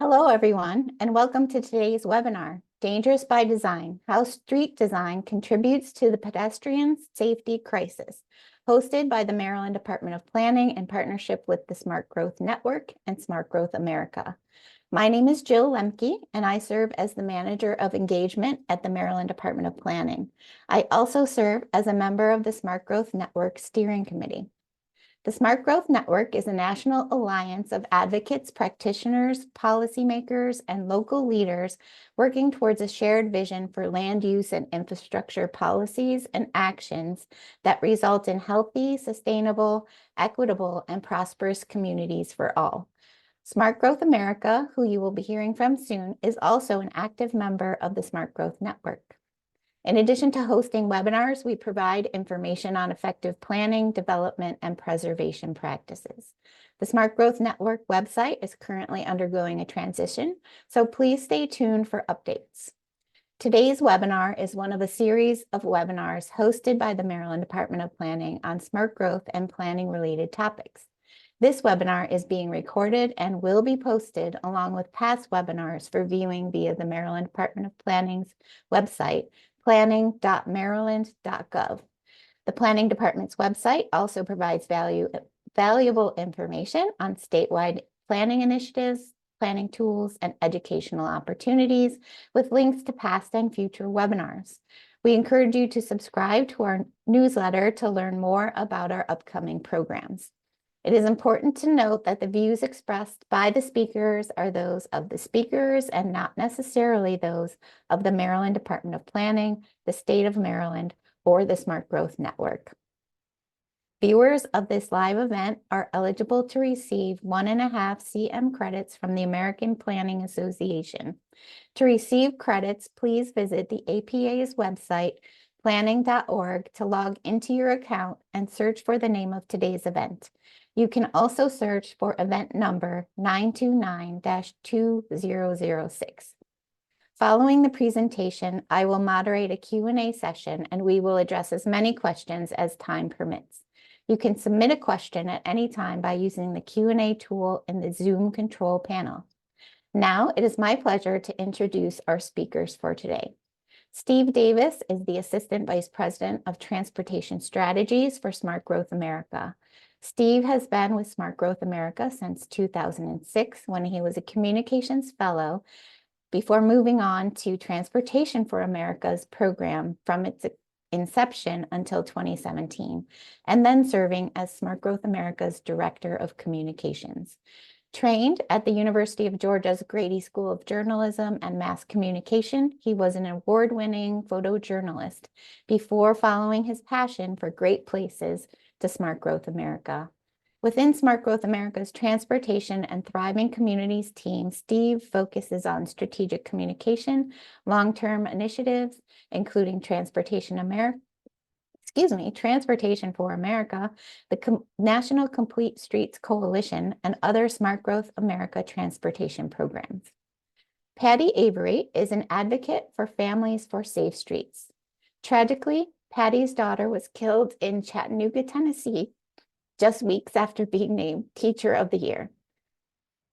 Hello, everyone, and welcome to today's webinar, Dangerous by Design, How Street Design Contributes to the Pedestrian Safety Crisis, hosted by the Maryland Department of Planning in partnership with the Smart Growth Network and Smart Growth America. My name is Jill Lemke, and I serve as the Manager of Engagement at the Maryland Department of Planning. I also serve as a member of the Smart Growth Network Steering Committee. The Smart Growth Network is a national alliance of advocates, practitioners, policymakers, and local leaders working towards a shared vision for land use and infrastructure policies and actions that result in healthy, sustainable, equitable, and prosperous communities for all. Smart Growth America, who you will be hearing from soon, is also an active member of the Smart Growth Network. In addition to hosting webinars, we provide information on effective planning, development, and preservation practices. The Smart Growth Network website is currently undergoing a transition, so please stay tuned for updates. Today's webinar is one of a series of webinars hosted by the Maryland Department of Planning on smart growth and planning-related topics. This webinar is being recorded and will be posted along with past webinars for viewing via the Maryland Department of Planning's website, planning.maryland.gov. The Planning Department's website also provides valuable information on statewide planning initiatives, planning tools, and educational opportunities with links to past and future webinars. We encourage you to subscribe to our newsletter to learn more about our upcoming programs. It is important to note that the views expressed by the speakers are those of the speakers and not necessarily those of the Maryland Department of Planning, the state of Maryland, or the Smart Growth Network. Viewers of this live event are eligible to receive 1.5 CM credits from the American Planning Association. To receive credits, please visit the APA's website, planning.org, to log into your account and search for the name of today's event. You can also search for event number 929-2006. Following the presentation, I will moderate a Q&A session and we will address as many questions as time permits. You can submit a question at any time by using the Q&A tool in the Zoom control panel. Now it is my pleasure to introduce our speakers for today. Steve Davis is the Assistant Vice President of Transportation Strategies for Smart Growth America. Steve has been with Smart Growth America since 2006 when he was a Communications Fellow before moving on to Transportation for America's program from its inception until 2017, and then serving as Smart Growth America's Director of Communications. Trained at the University of Georgia's Grady School of Journalism and Mass Communication, he was an award-winning photojournalist before following his passion for great places to Smart Growth America. Within Smart Growth America's Transportation and Thriving Communities team, Steve focuses on strategic communication, long-term initiatives, including Transportation for America, the National Complete Streets Coalition, and other Smart Growth America transportation programs. Patty Avery is an advocate for families for safe streets. Tragically, Patty's daughter was killed in Chattanooga, Tennessee, just weeks after being named Teacher of the Year.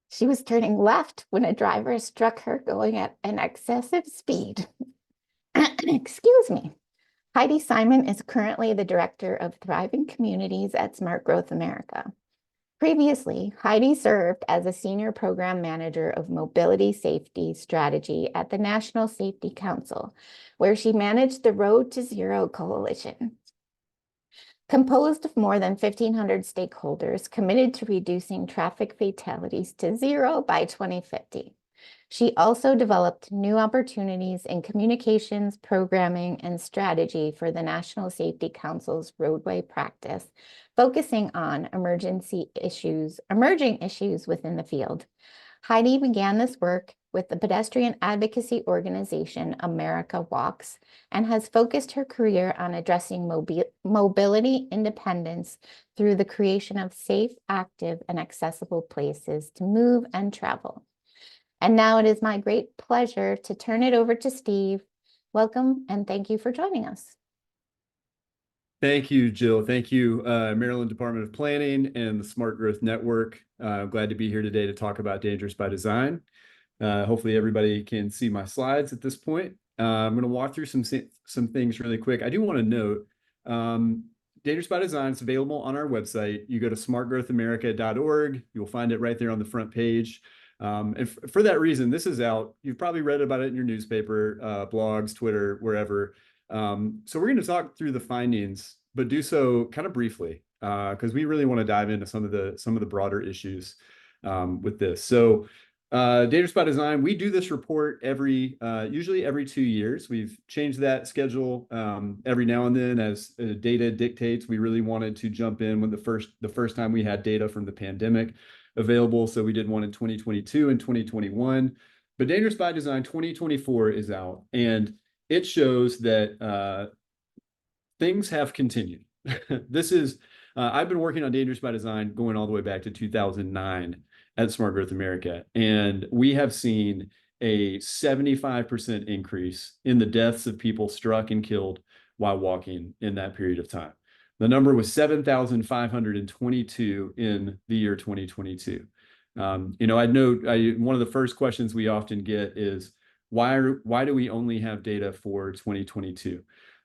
She was turning left when a driver struck her going at an excessive speed. Excuse me. Heidi Simon is currently the Director of Thriving Communities at Smart Growth America. Previously, Heidi served as a Senior Program Manager of Mobility Safety Strategy at the National Safety Council, where she managed the Road to Zero Coalition, composed of more than 1,500 stakeholders committed to reducing traffic fatalities to zero by 2050. She also developed new opportunities in communications, programming, and strategy for the National Safety Council's roadway practice, focusing on emerging issues within the field. Heidi began this work with the pedestrian advocacy organization America Walks and has focused her career on addressing mobility independence through the creation of safe, active, and accessible places to move and travel. And now it is my great pleasure to turn it over to Steve. Welcome and thank you for joining us. Thank you, Jill. Thank you, Maryland Department of Planning and the Smart Growth Network. I'm glad to be here today to talk about Dangerous by Design. Hopefully everybody can see my slides at this point. I'm going to walk through some things really quick. I do want to note, Dangerous by Design is available on our website. You go to smartgrowthamerica.org. You'll find it right there on the front page. And for that reason, this is out. You've probably read about it in your newspaper, blogs, Twitter, wherever. So we're going to talk through the findings, but do so kind of briefly, because we really want to dive into some of the broader issues with this. So Dangerous by Design, we do this report usually every 2 years. We've changed that schedule every now and then as data dictates. We really wanted to jump in when the first time we had data from the pandemic available. So we did one in 2022 and 2021. But Dangerous by Design 2024 is out, and it shows that things have continued. This is, I've been working on Dangerous by Design going all the way back to 2009 at Smart Growth America, and we have seen a 75% increase in the deaths of people struck and killed while walking in that period of time. The number was 7,522 in the year 2022. I'd note one of the first questions we often get is, why do we only have data for 2022?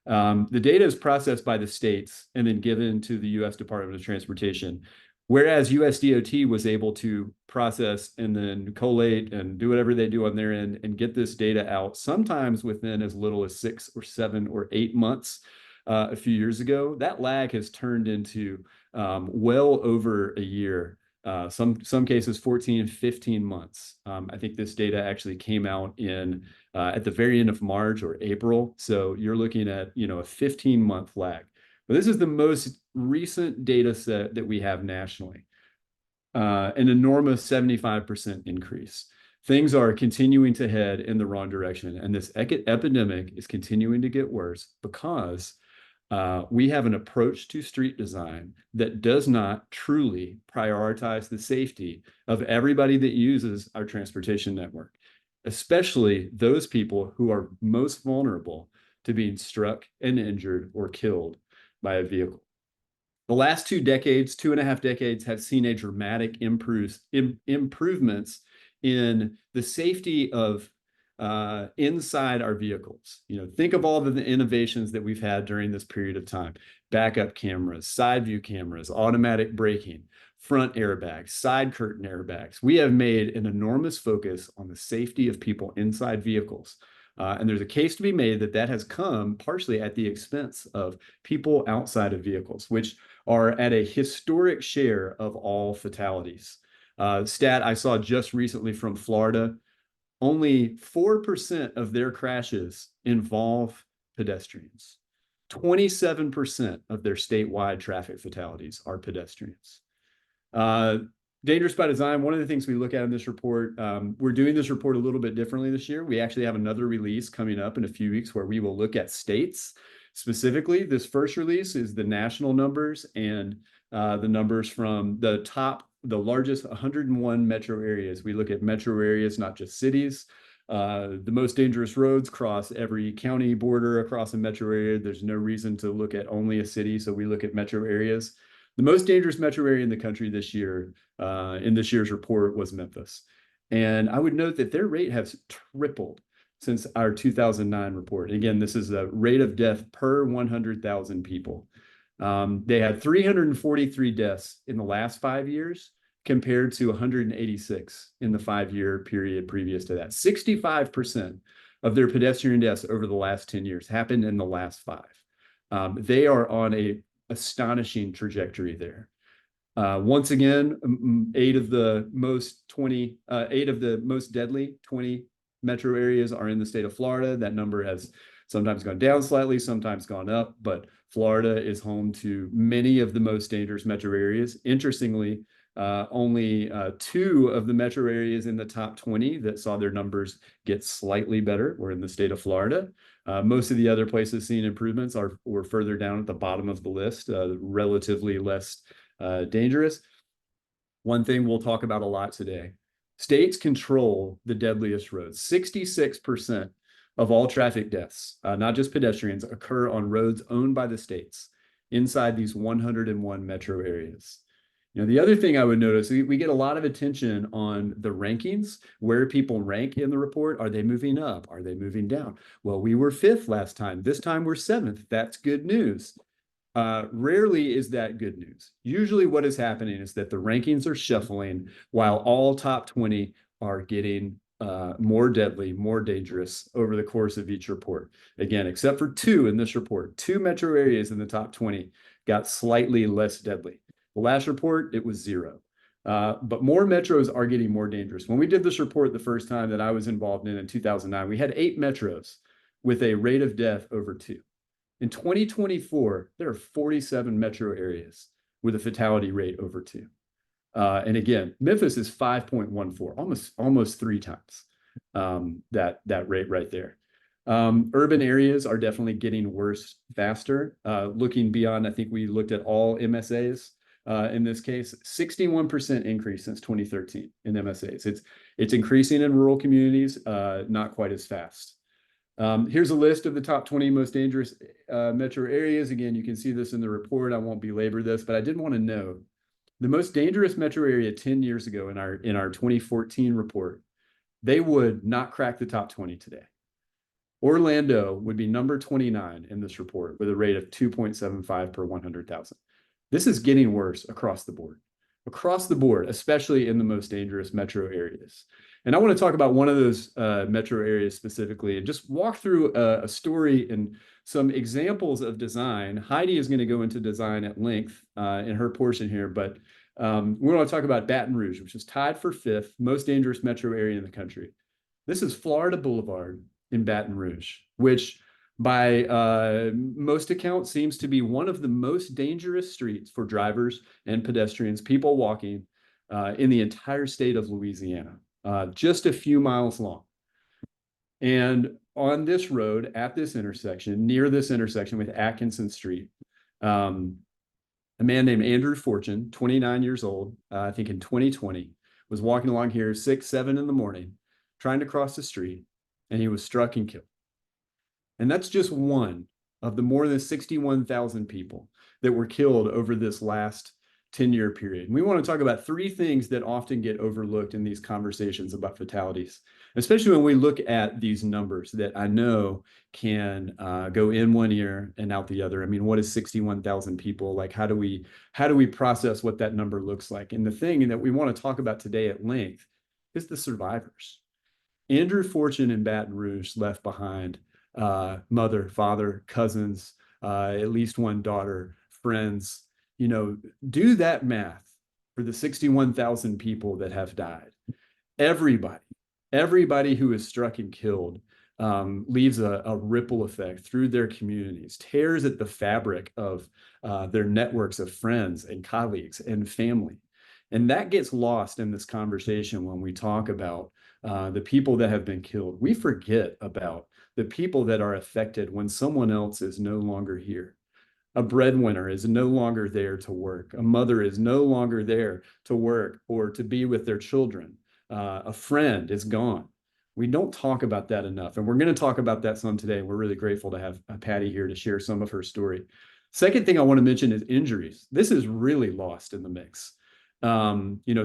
The data is processed by the states and then given to the U.S. Department of Transportation, whereas USDOT was able to process and then collate and do whatever they do on their end and get this data out sometimes within as little as 6 or 7 or 8 months. A few years ago, that lag has turned into well over a year. Some cases 14, 15 months. I think this data actually came out at the very end of March or April. So you're looking at, a 15-month lag. But this is the most recent data set that we have nationally. An enormous 75% increase. Things are continuing to head in the wrong direction. And this epidemic is continuing to get worse because we have an approach to street design that does not truly prioritize the safety of everybody that uses our transportation network, especially those people who are most vulnerable to being struck and injured or killed by a vehicle. The last 2.5 decades, have seen a dramatic improvements in the safety of inside our vehicles. Think of all of the innovations that we've had during this period of time: backup cameras, side view cameras, automatic braking, front airbags, side curtain airbags. We have made an enormous focus on the safety of people inside vehicles. And there's a case to be made that has come partially at the expense of people outside of vehicles, which are at a historic share of all fatalities. Stat I saw just recently from Florida: only 4% of their crashes involve pedestrians. 27% of their statewide traffic fatalities are pedestrians. Dangerous by Design, one of the things we look at in this report, we're doing this report a little bit differently this year. We actually have another release coming up in a few weeks where we will look at states specifically. This first release is the national numbers and the numbers from the largest 101 metro areas. We look at metro areas, not just cities. The most dangerous roads cross every county border across a metro area. There's no reason to look at only a city, so we look at metro areas. The most dangerous metro area in the country this year, in this year's report, was Memphis. And I would note that their rate has tripled since our 2009 report. Again, this is the rate of death per 100,000 people. They had 343 deaths in the last 5 years compared to 186 in the 5-year period previous to that. 65% of their pedestrian deaths over the last 10 years happened in the last 5. They are on a astonishing trajectory there. Once again, 8 of the most deadly 20 metro areas are in the state of Florida. That number has sometimes gone down slightly, sometimes gone up, but Florida is home to many of the most dangerous metro areas. Interestingly, only 2 of the metro areas in the top 20 that saw their numbers get slightly better were in the state of Florida. Most of the other places seeing improvements were further down at the bottom of the list, relatively less dangerous. One thing we'll talk about a lot today: states control the deadliest roads. 66% of all traffic deaths, not just pedestrians, occur on roads owned by the states inside these 101 metro areas. The other thing I would notice, we get a lot of attention on the rankings, where people rank in the report. Are they moving up? Are they moving down? Well, we were 5th last time. This time we're 7th. That's good news. Rarely is that good news. Usually what is happening is that the rankings are shuffling while all top 20 are getting more deadly, more dangerous over the course of each report. Again, except for 2 in this report, 2 metro areas in the top 20 got slightly less deadly. The last report, it was 0. But more metros are getting more dangerous. When we did this report the first time that I was involved in 2009, we had 8 metros with a rate of death over 2. In 2024, there are 47 metro areas with a fatality rate over 2. And again, Memphis is 5.14, almost 3 times that rate right there. Urban areas are definitely getting worse faster. Looking beyond, I think we looked at all MSAs. In this case, 61% increase since 2013 in MSAs. It's increasing in rural communities, not quite as fast. Here's a list of the top 20 most dangerous metro areas. Again, you can see this in the report. I won't belabor this, but I did want to note the most dangerous metro area 10 years ago in our 2014 report, they would not crack the top 20 today. Orlando would be number 29 in this report with a rate of 2.75 per 100,000. This is getting worse across the board, especially in the most dangerous metro areas. And I want to talk about one of those metro areas specifically and just walk through a story and some examples of design. Heidi is going to go into design at length in her portion here, but we're going to talk about Baton Rouge, which is tied for 5th most dangerous metro area in the country. This is Florida Boulevard in Baton Rouge, which by most accounts seems to be one of the most dangerous streets for drivers and pedestrians, people walking in the entire state of Louisiana, just a few miles long. And on this road at this intersection, near this intersection with Atkinson Street, a man named Andrew Fortune, 29 years old, I think in 2020, was walking along here 6, 7 in the morning, trying to cross the street, and he was struck and killed. And that's just one of the more than 61,000 people that were killed over this last 10-year period. And we want to talk about 3 things that often get overlooked in these conversations about fatalities, especially when we look at these numbers that I know can go in one ear and out the other. I mean, what is 61,000 people? Like, how do we process what that number looks like? And the thing that we want to talk about today at length is the survivors. Andrew Fortune in Baton Rouge left behind mother, father, cousins, at least one daughter, friends. Do that math for the 61,000 people that have died. Everybody who is struck and killed leaves a ripple effect through their communities, tears at the fabric of their networks of friends and colleagues and family. And that gets lost in this conversation when we talk about the people that have been killed. We forget about the people that are affected when someone else is no longer here. A breadwinner is no longer there to work. A mother is no longer there to work or to be with their children. A friend is gone. We don't talk about that enough. And we're going to talk about that some today. We're really grateful to have Patty here to share some of her story. Second thing I want to mention is injuries. This is really lost in the mix.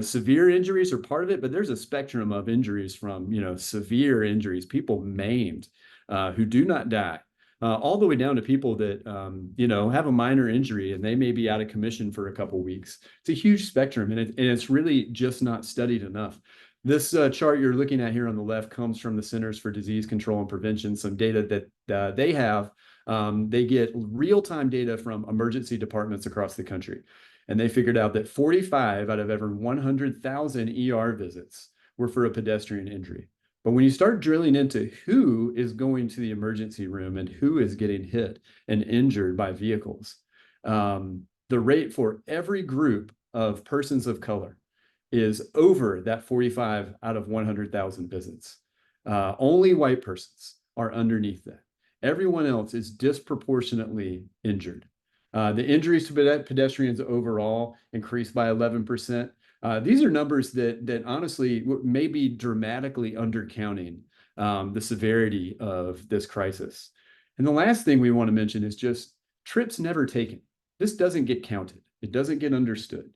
Severe injuries are part of it, but there's a spectrum of injuries from, severe injuries, people maimed, who do not die, all the way down to people that, have a minor injury and they may be out of commission for a couple of weeks. It's a huge spectrum, and it's really just not studied enough. This chart you're looking at here on the left comes from the Centers for Disease Control and Prevention, some data that they have. They get real-time data from emergency departments across the country. And they figured out that 45 out of every 100,000 ER visits were for a pedestrian injury. But when you start drilling into who is going to the emergency room and who is getting hit and injured by vehicles, the rate for every group of persons of color is over that 45 out of 100,000 visits. Only white persons are underneath that. Everyone else is disproportionately injured. The injuries to pedestrians overall increased by 11%. These are numbers that honestly may be dramatically undercounting the severity of this crisis. And the last thing we want to mention is just trips never taken. This doesn't get counted. It doesn't get understood.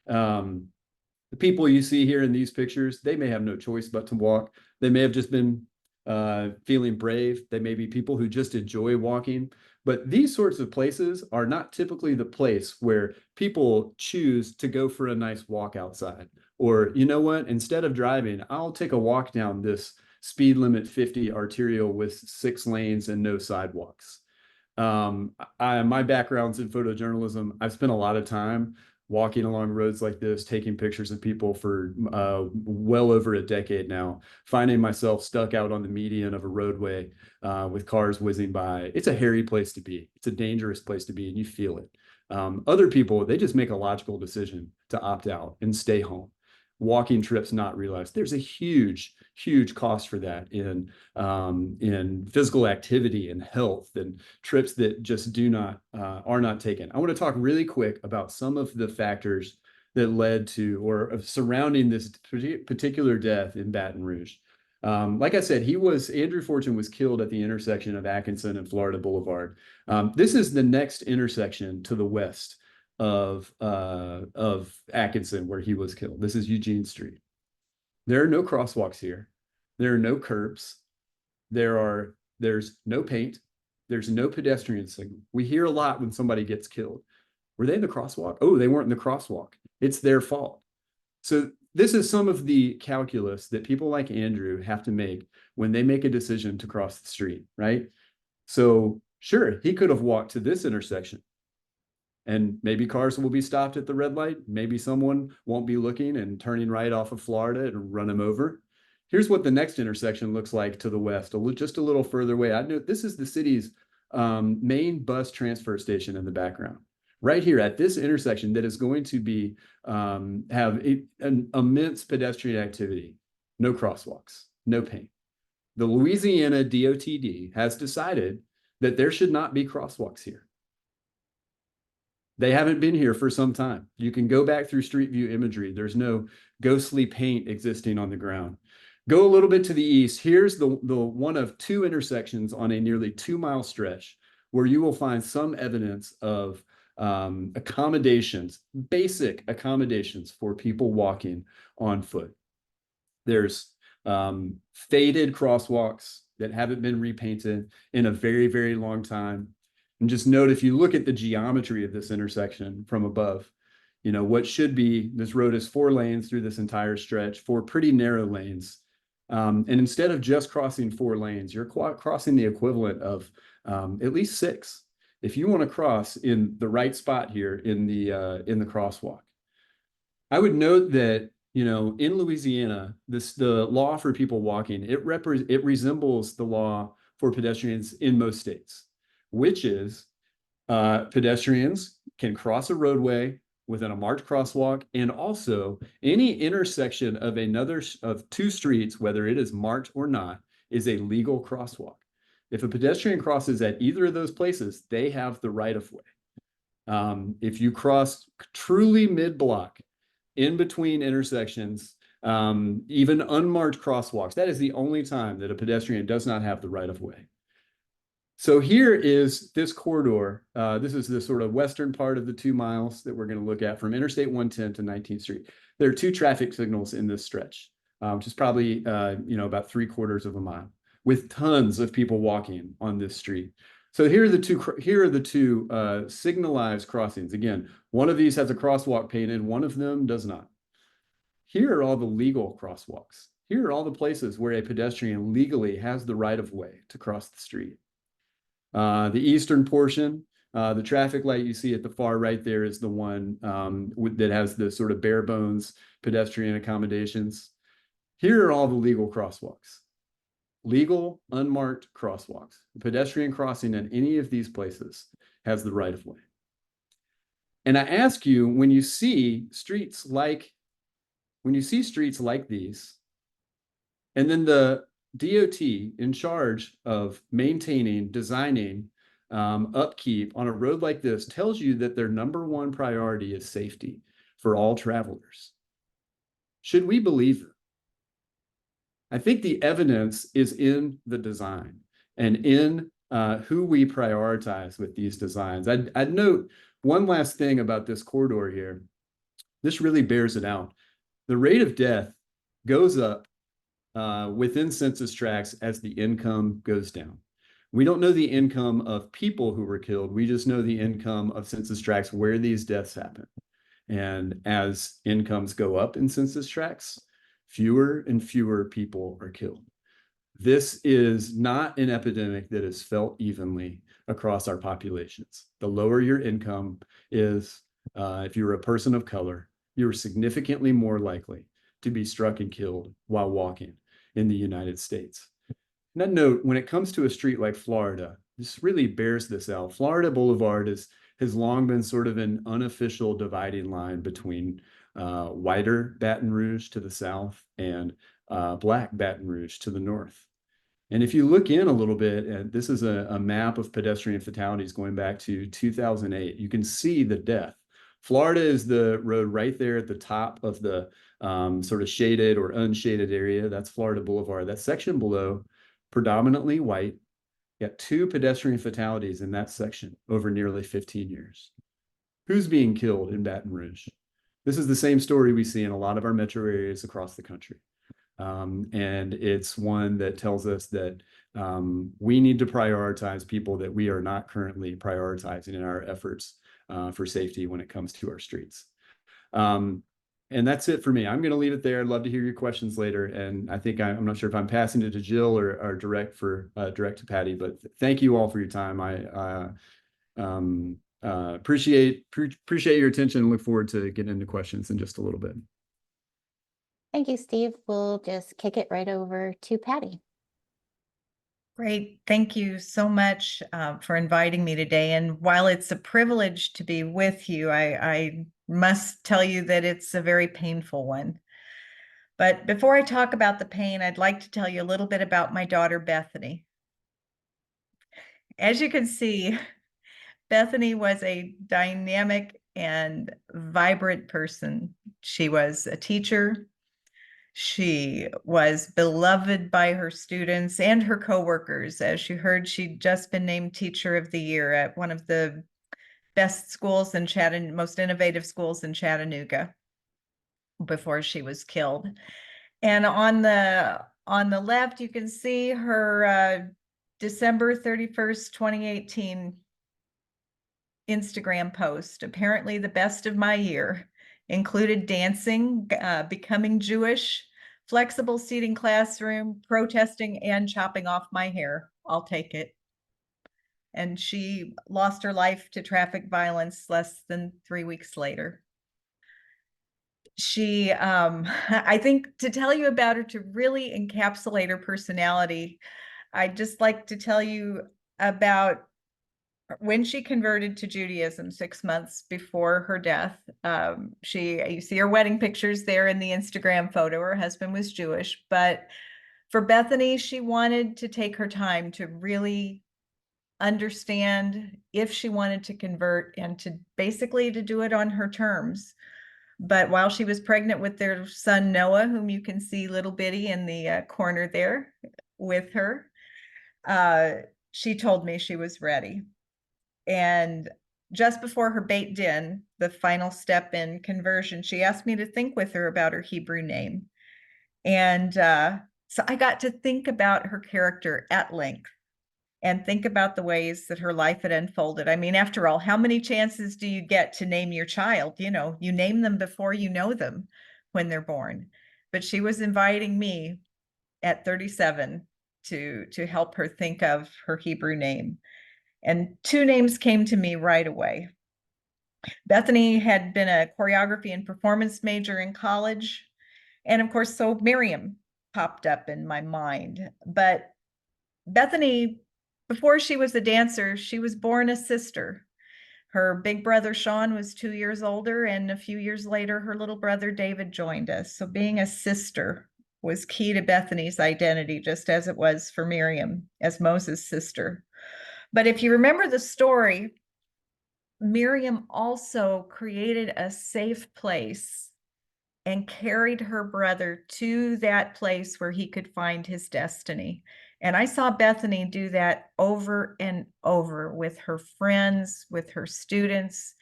The people you see here in these pictures, they may have no choice but to walk. They may have just been feeling brave. They may be people who just enjoy walking. But these sorts of places are not typically the place where people choose to go for a nice walk outside. Or, you know what, instead of driving, I'll take a walk down this speed limit 50 arterial with 6 lanes and no sidewalks. My background's in photojournalism. I've spent a lot of time walking along roads like this, taking pictures of people for well over a decade now, finding myself stuck out on the median of a roadway with cars whizzing by. It's a hairy place to be. It's a dangerous place to be, and you feel it. Other people, they just make a logical decision to opt out and stay home. Walking trips not realized. There's a huge cost for that in physical activity and health, and trips that just are not taken. I want to talk really quick about some of the factors that led to or surrounding this particular death in Baton Rouge. Like I said, Andrew Fortune was killed at the intersection of Atkinson and Florida Boulevard. This is the next intersection to the west of Atkinson where he was killed. This is Eugene Street. There are no crosswalks here. There are no curbs. There's no paint. There's no pedestrian signal. We hear a lot when somebody gets killed. Were they in the crosswalk? Oh, they weren't in the crosswalk. It's their fault. So this is some of the calculus that people like Andrew have to make when they make a decision to cross the street, right? So sure, he could have walked to this intersection, and maybe cars will be stopped at the red light. Maybe someone won't be looking and turning right off of Florida and run him over. Here's what the next intersection looks like to the west, just a little further away. I know this is the city's main bus transfer station in the background. Right here at this intersection that is going to be have an immense pedestrian activity. No crosswalks, no paint. The Louisiana DOTD has decided that there should not be crosswalks here. They haven't been here for some time. You can go back through Street View imagery. There's no ghostly paint existing on the ground. Go a little bit to the east. Here's the one of 2 intersections on a nearly 2-mile stretch where you will find some evidence of accommodations, basic accommodations for people walking on foot. There's faded crosswalks that haven't been repainted in a very, very long time. And just note, if you look at the geometry of this intersection from above, you know, what should be, this road is 4 lanes through this entire stretch, 4 pretty narrow lanes. And instead of just crossing 4 lanes, you're crossing the equivalent of at least 6. If you want to cross in the right spot here in the crosswalk. I would note that, you know, in Louisiana, the law for people walking, it resembles the law for pedestrians in most states, which is pedestrians can cross a roadway within a marked crosswalk, and also any intersection of 2 streets, whether it is marked or not, is a legal crosswalk. If a pedestrian crosses at either of those places, they have the right of way. If you cross truly mid-block in between intersections, even unmarked crosswalks, that is the only time that a pedestrian does not have the right of way. So here is this corridor. This is the sort of western part of the 2 miles that we're going to look at from Interstate 110 to 19th Street. There are 2 traffic signals in this stretch, which is probably about 3/4 of a mile, with tons of people walking on this street. So here are the two signalized crossings. Again, one of these has a crosswalk painted, one of them does not. Here are all the legal crosswalks. Here are all the places where a pedestrian legally has the right of way to cross the street. The eastern portion, the traffic light you see at the far right there is the one that has the sort of bare bones pedestrian accommodations. Here are all the legal crosswalks. Legal, unmarked crosswalks. A pedestrian crossing at any of these places has the right of way. And I ask you, when you see streets like these, and then the DOT in charge of maintaining, designing, upkeep on a road like this tells you that their #1 priority is safety for all travelers. Should we believe them? I think the evidence is in the design and in who we prioritize with these designs. I'd note one last thing about this corridor here. this really bears it out. The rate of death goes up within census tracts as the income goes down. We don't know the income of people who were killed. We just know the income of census tracts where these deaths happen. And as incomes go up in census tracts, fewer and fewer people are killed. This is not an epidemic that is felt evenly across our populations. The lower your income is, if you're a person of color, you're significantly more likely to be struck and killed while walking in the United States. And that note, when it comes to a street like Florida, this really bears this out. Florida Boulevard has long been sort of an unofficial dividing line between whiter Baton Rouge to the south and black Baton Rouge to the north. And if you look in a little bit, this is a map of pedestrian fatalities going back to 2008. You can see the death. Florida is the road right there at the top of the sort of shaded or unshaded area. That's Florida Boulevard. That section below, predominantly white. Got 2 pedestrian fatalities in that section over nearly 15 years. Who's being killed in Baton Rouge? This is the same story we see in a lot of our metro areas across the country. And it's one that tells us that we need to prioritize people that we are not currently prioritizing in our efforts for safety when it comes to our streets. And that's it for me. I'm going to leave it there. I'd love to hear your questions later. And I think I'm not sure if I'm passing it to Jill or direct to Patty, but thank you all for your time. I appreciate your attention and look forward to getting into questions in just a little bit. Thank you, Steve. We'll just kick it right over to Patty. Great. Thank you so much for inviting me today. And while it's a privilege to be with you, I must tell you that it's a very painful one. But before I talk about the pain, I'd like to tell you a little bit about my daughter, Bethany. As you can see, Bethany was a dynamic and vibrant person. She was a teacher. She was beloved by her students and her coworkers. As you heard, she'd just been named Teacher of the Year at one of the best schools in Chattanooga, most innovative schools in Chattanooga before she was killed. And on the left, you can see her December 31st, 2018 Instagram post, apparently the best of my year. Included dancing, becoming Jewish, flexible seating classroom, protesting, and chopping off my hair. I'll take it. And she lost her life to traffic violence less than 3 weeks later. She, I think to tell you about her, to really encapsulate her personality, I'd just like to tell you about when she converted to Judaism 6 months before her death. You see her wedding pictures there in the Instagram photo. Her husband was Jewish, but for Bethany, she wanted to take her time to really understand if she wanted to convert and to basically to do it on her terms. But while she was pregnant with their son, Noah, whom you can see little bitty in the corner there with her, she told me she was ready. And just before her Beit Din, the final step in conversion, she asked me to think with her about her Hebrew name. And so I got to think about her character at length and think about the ways that her life had unfolded. I mean, after all, how many chances do you get to name your child? You know, you name them before you know them when they're born. But she was inviting me at 37 to help her think of her Hebrew name. And 2 names came to me right away. Bethany had been a choreography and performance major in college. And of course, so Miriam popped up in my mind. But Bethany, before she was a dancer, she was born a sister. Her big brother, Sean, was 2 years older. And a few years later, her little brother, David, joined us. So being a sister was key to Bethany's identity, just as it was for Miriam as Moses' sister. But if you remember the story, Miriam also created a safe place and carried her brother to that place where he could find his destiny. And I saw Bethany do that over and over with her friends, with her students,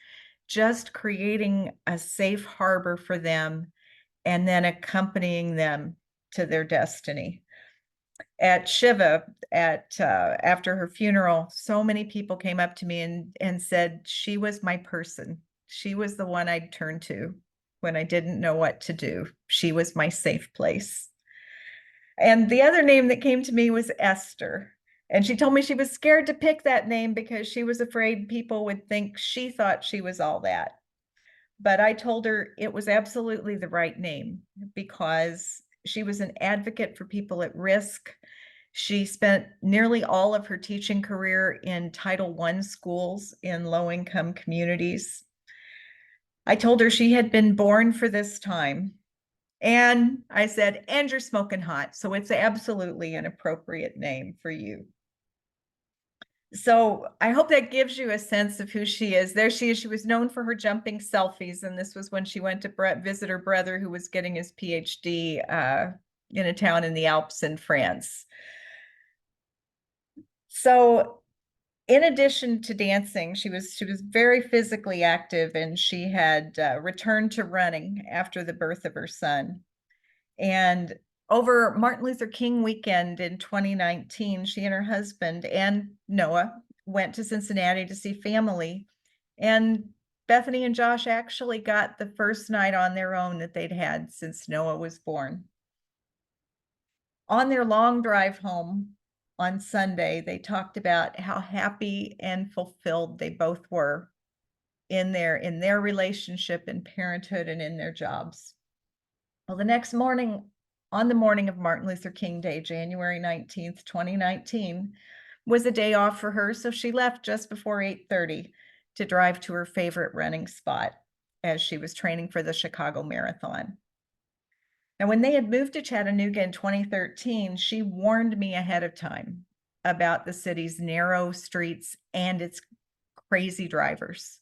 just creating a safe harbor for them and then accompanying them to their destiny. At Shiva, after her funeral, so many people came up to me and said she was my person. She was the one I'd turn to when I didn't know what to do. She was my safe place. And the other name that came to me was Esther. And she told me she was scared to pick that name because she was afraid people would think she thought she was all that. But I told her it was absolutely the right name because she was an advocate for people at risk. She spent nearly all of her teaching career in Title I schools in low-income communities. I told her she had been born for this time. And I said, and you're smoking hot, so it's absolutely an appropriate name for you. So I hope that gives you a sense of who she is. There she is. She was known for her jumping selfies, and this was when she went to visit her brother who was getting his PhD in a town in the Alps in France. So in addition to dancing, she was very physically active, and she had returned to running after the birth of her son. And over Martin Luther King weekend in 2019, she and her husband and Noah went to Cincinnati to see family. And Bethany and Josh actually got the first night on their own that they'd had since Noah was born. On their long drive home on Sunday, they talked about how happy and fulfilled they both were in their relationship, in parenthood, and in their jobs. Well, the next morning, on the morning of Martin Luther King Day, January 19th, 2019, was a day off for her, so she left just before 8:30 to drive to her favorite running spot as she was training for the Chicago Marathon. Now, when they had moved to Chattanooga in 2013, she warned me ahead of time about the city's narrow streets and its crazy drivers.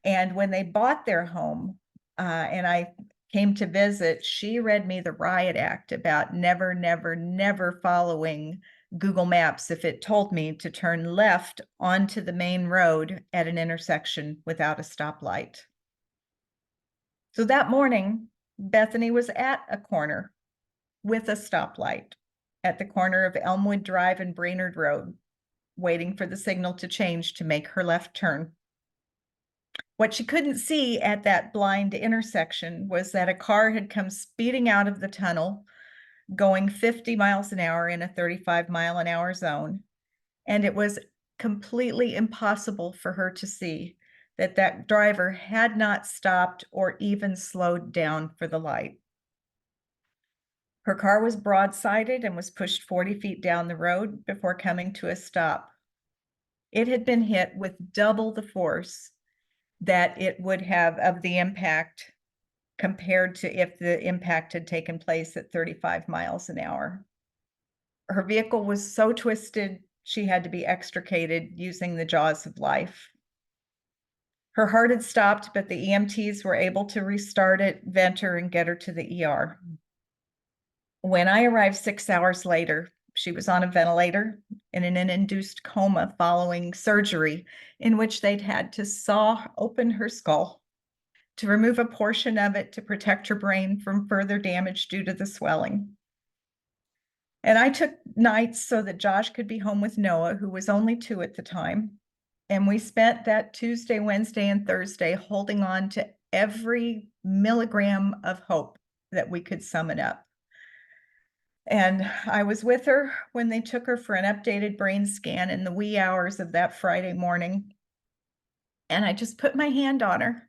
And when they bought their home, and I came to visit, she read me the riot act about never, never, never following Google Maps if it told me to turn left onto the main road at an intersection without a stoplight. So that morning, Bethany was at a corner with a stoplight at the corner of Elmwood Drive and Brainerd Road, waiting for the signal to change to make her left turn. What she couldn't see at that blind intersection was that a car had come speeding out of the tunnel, going 50 miles an hour in a 35-mile-an-hour zone. And it was completely impossible for her to see that that driver had not stopped or even slowed down for the light. Her car was broadsided and was pushed 40 feet down the road before coming to a stop. It had been hit with double the force that it would have of the impact compared to if the impact had taken place at 35 miles an hour. Her vehicle was so twisted, she had to be extricated using the jaws of life. Her heart had stopped, but the EMTs were able to restart it, vent her, and get her to the ER. When I arrived 6 hours later, she was on a ventilator and in an induced coma following surgery in which they'd had to saw open her skull to remove a portion of it to protect her brain from further damage due to the swelling. And I took nights so that Josh could be home with Noah, who was only 2 at the time. And we spent that Tuesday, Wednesday, and Thursday holding on to every milligram of hope that we could summon up. And I was with her when they took her for an updated brain scan in the wee hours of that Friday morning. And I just put my hand on her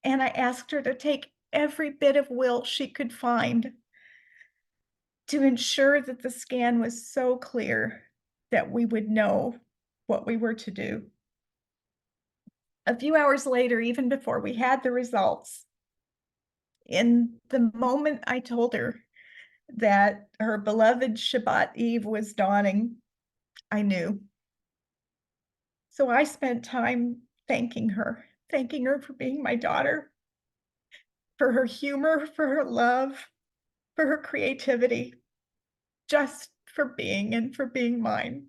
and I asked her to take every bit of will she could find to ensure that the scan was so clear that we would know what we were to do. A few hours later, even before we had the results, in the moment I told her that her beloved Shabbat Eve was dawning, I knew. So I spent time thanking her for being my daughter, for her humor, for her love, for her creativity, just for being and for being mine.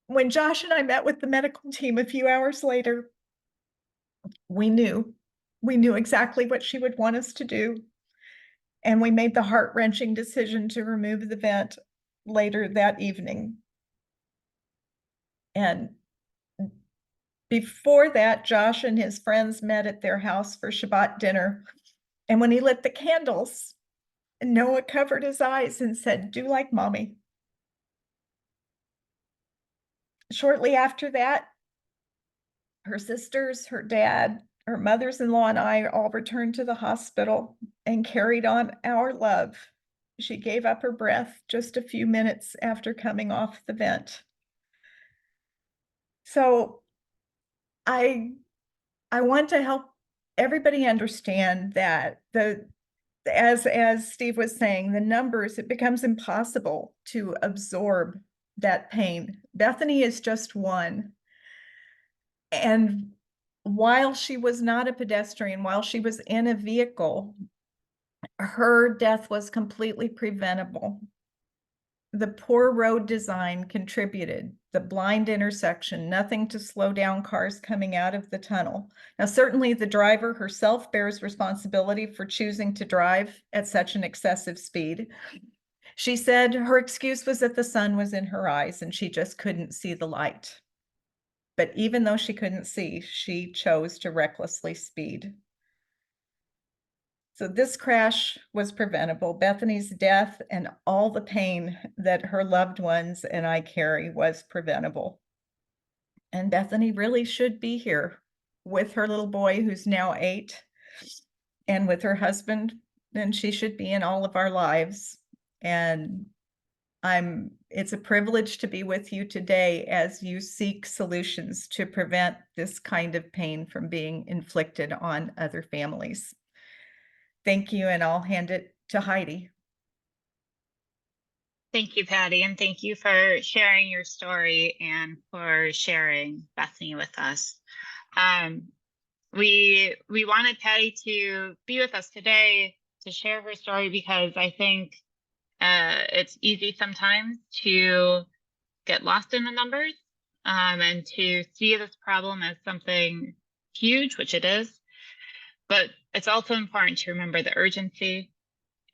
When Josh and I met with the medical team a few hours later, we knew exactly what she would want us to do. And we made the heart-wrenching decision to remove the vent later that evening. And before that, Josh and his friends met at their house for Shabbat dinner. And when he lit the candles, Noah covered his eyes and said, "Do like mommy." Shortly after that, her sisters, her dad, her mothers-in-law, and I all returned to the hospital and carried on our love. She gave up her breath just a few minutes after coming off the vent. So I want to help everybody understand that as Steve was saying, the numbers, it becomes impossible to absorb that pain. Bethany is just one. And while she was not a pedestrian, while she was in a vehicle, her death was completely preventable. The poor road design contributed, the blind intersection, nothing to slow down cars coming out of the tunnel. Now, certainly the driver herself bears responsibility for choosing to drive at such an excessive speed. She said her excuse was that the sun was in her eyes and she just couldn't see the light. But even though she couldn't see, she chose to recklessly speed. So this crash was preventable. Bethany's death and all the pain that her loved ones and I carry was preventable. And Bethany really should be here with her little boy, who's now 8, and with her husband, and she should be in all of our lives. And it's a privilege to be with you today as you seek solutions to prevent this kind of pain from being inflicted on other families. Thank you, and I'll hand it to Heidi. Thank you, Patty, and thank you for sharing your story and for sharing Bethany with us. We wanted Patty to be with us today to share her story because I think it's easy sometimes to get lost in the numbers and to see this problem as something huge, which it is. But it's also important to remember the urgency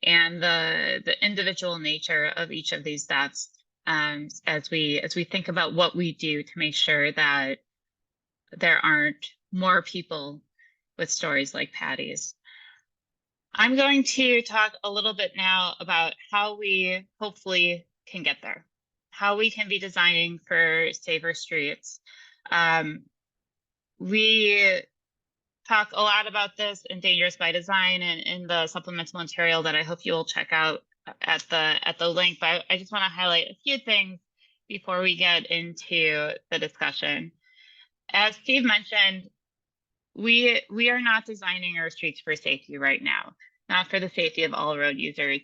and the individual nature of each of these deaths as we think about what we do to make sure that there aren't more people with stories like Patty's. I'm going to talk a little bit now about how we hopefully can get there, how we can be designing for safer streets. We talk a lot about this in Dangerous by Design and in the supplemental material that I hope you will check out at the link. But I just want to highlight a few things before we get into the discussion. As Steve mentioned, we are not designing our streets for safety right now, not for the safety of all road users.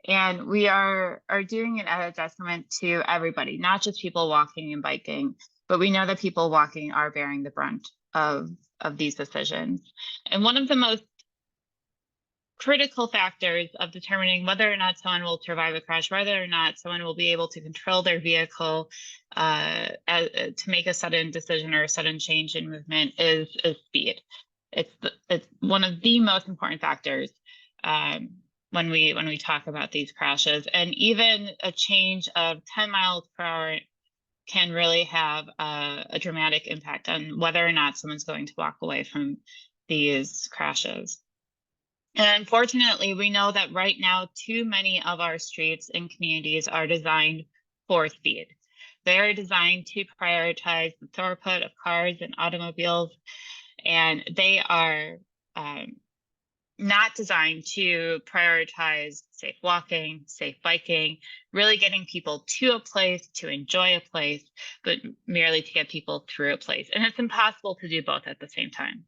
And we are doing it at a detriment to everybody, not just people walking and biking, but we know that people walking are bearing the brunt of these decisions. And one of the most critical factors of determining whether or not someone will survive a crash, whether or not someone will be able to control their vehicle to make a sudden decision or a sudden change in movement is speed. It's one of the most important factors when we talk about these crashes. And even a change of 10 miles per hour can really have a dramatic impact on whether or not someone's going to walk away from these crashes. And unfortunately, we know that right now, too many of our streets and communities are designed for speed. They are designed to prioritize the throughput of cars and automobiles, and they are not designed to prioritize safe walking, safe biking, really getting people to a place, to enjoy a place, but merely to get people through a place. And it's impossible to do both at the same time.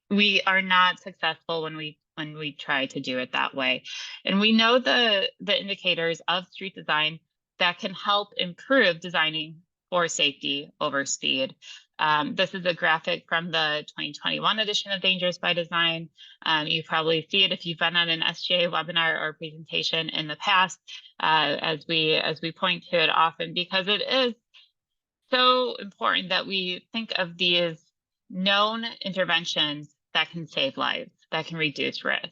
We are not successful when we try to do it that way. And we know the indicators of street design that can help improve designing for safety over speed. This is a graphic from the 2021 edition of Dangerous by Design. You probably see it if you've been on an SGA webinar or presentation in the past, as we point to it often, because it is so important that we think of these known interventions that can save lives, that can reduce risk.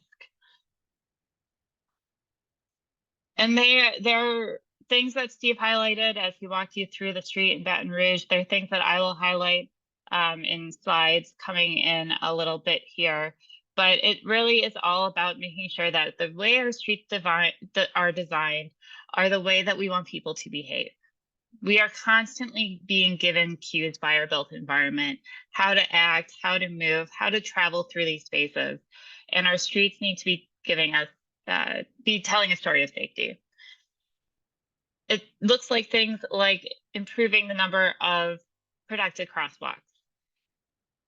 And they're things that Steve highlighted as he walked you through the street in Baton Rouge. They're things that I will highlight in slides coming in a little bit here. But it really is all about making sure that the way our streets are designed are the way that we want people to behave. We are constantly being given cues by our built environment, how to act, how to move, how to travel through these spaces. And our streets need to be giving us, be telling a story of safety. It looks like things like improving the number of protected crosswalks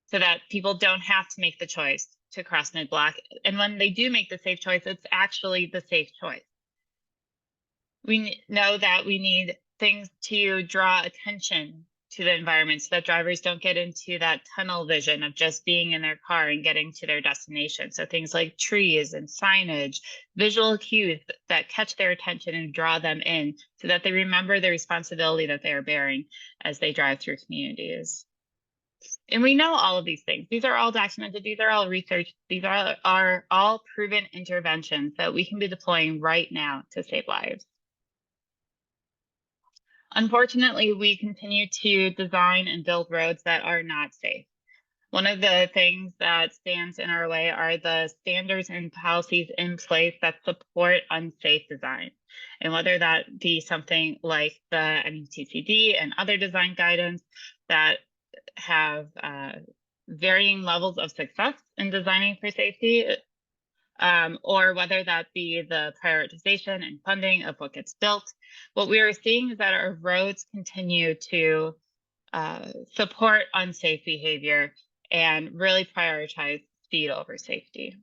so that people don't have to make the choice to cross mid-block. And when they do make the safe choice, it's actually the safe choice. We know that we need things to draw attention to the environment so that drivers don't get into that tunnel vision of just being in their car and getting to their destination. So things like trees and signage, visual cues that catch their attention and draw them in so that they remember the responsibility that they are bearing as they drive through communities. And we know all of these things. These are all documented. These are all research. These are all proven interventions that we can be deploying right now to save lives. Unfortunately, we continue to design and build roads that are not safe. One of the things that stands in our way are the standards and policies in place that support unsafe design. And whether that be something like the NETCD and other design guidance that have varying levels of success in designing for safety, or whether that be the prioritization and funding of what gets built. What we are seeing is that our roads continue to support unsafe behavior and really prioritize speed over safety.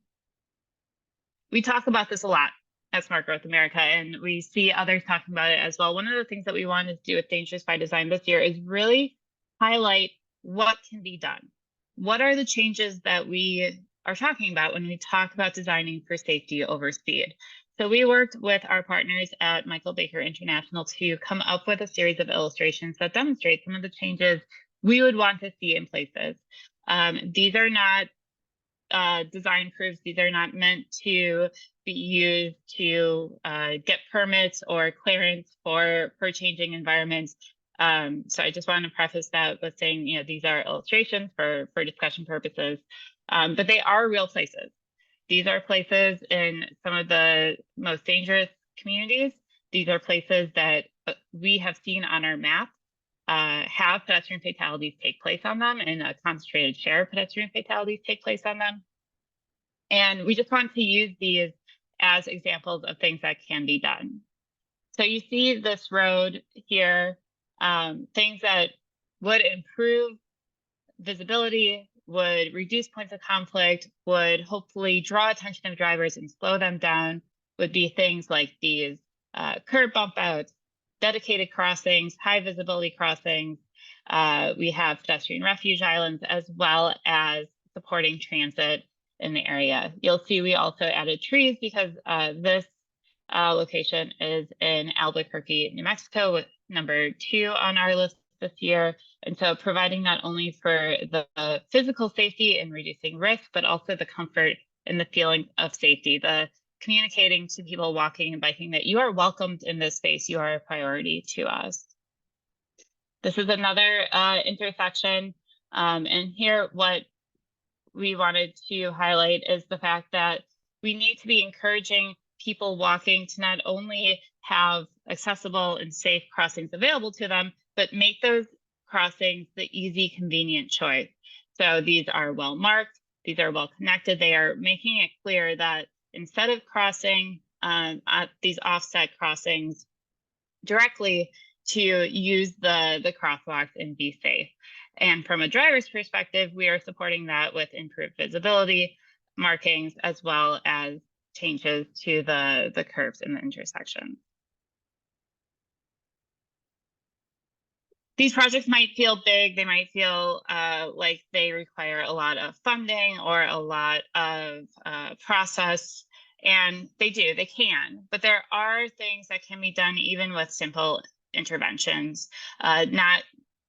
We talk about this a lot at Smart Growth America, and we see others talking about it as well. One of the things that we wanted to do with Dangerous by Design this year is really highlight what can be done. What are the changes that we are talking about when we talk about designing for safety over speed? So we worked with our partners at Michael Baker International to come up with a series of illustrations that demonstrate some of the changes we would want to see in places. These are not design proofs. These are not meant to be used to get permits or clearance for changing environments. So I just want to preface that with saying, you know, these are illustrations for discussion purposes, but they are real places. These are places in some of the most dangerous communities. These are places that we have seen on our map have pedestrian fatalities take place on them, and a concentrated share of pedestrian fatalities take place on them. And we just want to use these as examples of things that can be done. So you see this road here, things that would improve visibility, would reduce points of conflict, would hopefully draw attention of drivers and slow them down, would be things like these curb bump outs, dedicated crossings, high visibility crossings. We have pedestrian refuge islands, as well as supporting transit in the area. You'll see we also added trees because this location is in Albuquerque, New Mexico, with number 2 on our list this year. And so providing not only for the physical safety and reducing risk, but also the comfort and the feeling of safety, the communicating to people walking and biking that you are welcomed in this space, you are a priority to us. This is another intersection. And here what we wanted to highlight is the fact that we need to be encouraging people walking to not only have accessible and safe crossings available to them, but make those crossings the easy, convenient choice. So these are well marked, these are well connected. They are making it clear that instead of crossing at these offset crossings directly, to use the crosswalks and be safe. And from a driver's perspective, we are supporting that with improved visibility, markings, as well as changes to the curves in the intersection. These projects might feel big, they might feel like they require a lot of funding or a lot of process, and they do, they can, but there are things that can be done even with simple interventions, not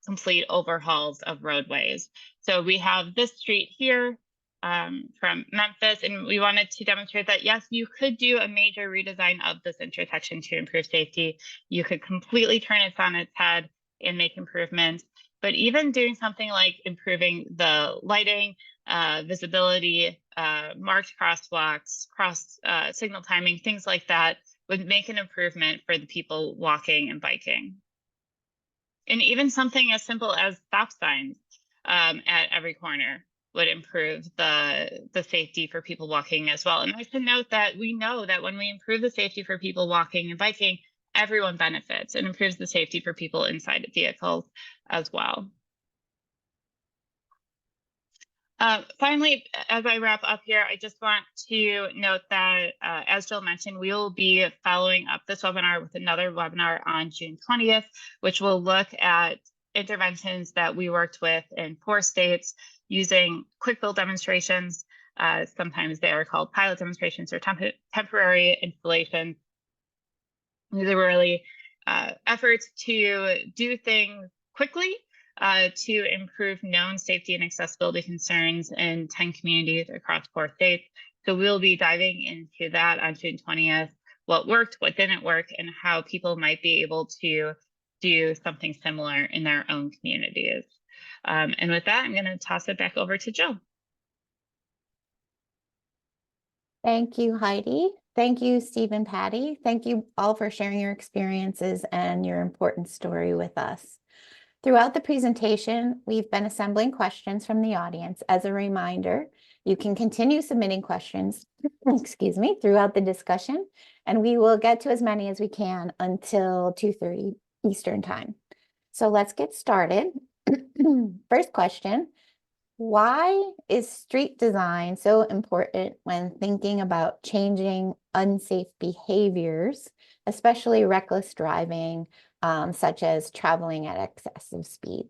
complete overhauls of roadways. So we have this street here from Memphis, and we wanted to demonstrate that, yes, you could do a major redesign of this intersection to improve safety. You could completely turn it on its head and make improvements. But even doing something like improving the lighting, visibility, marked crosswalks, signal timing, things like that would make an improvement for the people walking and biking. And even something as simple as stop signs at every corner would improve the safety for people walking as well. And I should note that we know that when we improve the safety for people walking and biking, everyone benefits. It improves the safety for people inside of vehicles as well. Finally, as I wrap up here, I just want to note that, as Jill mentioned, we will be following up this webinar with another webinar on June 20th, which will look at interventions that we worked with in 4 states using quick build demonstrations. Sometimes they are called pilot demonstrations or temporary installations. These are really efforts to do things quickly to improve known safety and accessibility concerns in 10 communities across 4 states. So we'll be diving into that on June 20th, what worked, what didn't work, and how people might be able to do something similar in their own communities. And with that, I'm going to toss it back over to Jill. Thank you, Heidi. Thank you, Steve and Patty. Thank you all for sharing your experiences and your important story with us. Throughout the presentation, we've been assembling questions from the audience. As a reminder, you can continue submitting questions, excuse me, throughout the discussion, and we will get to as many as we can until 2:30 Eastern time. So let's get started. First question, why is street design so important when thinking about changing unsafe behaviors, especially reckless driving, such as traveling at excessive speeds?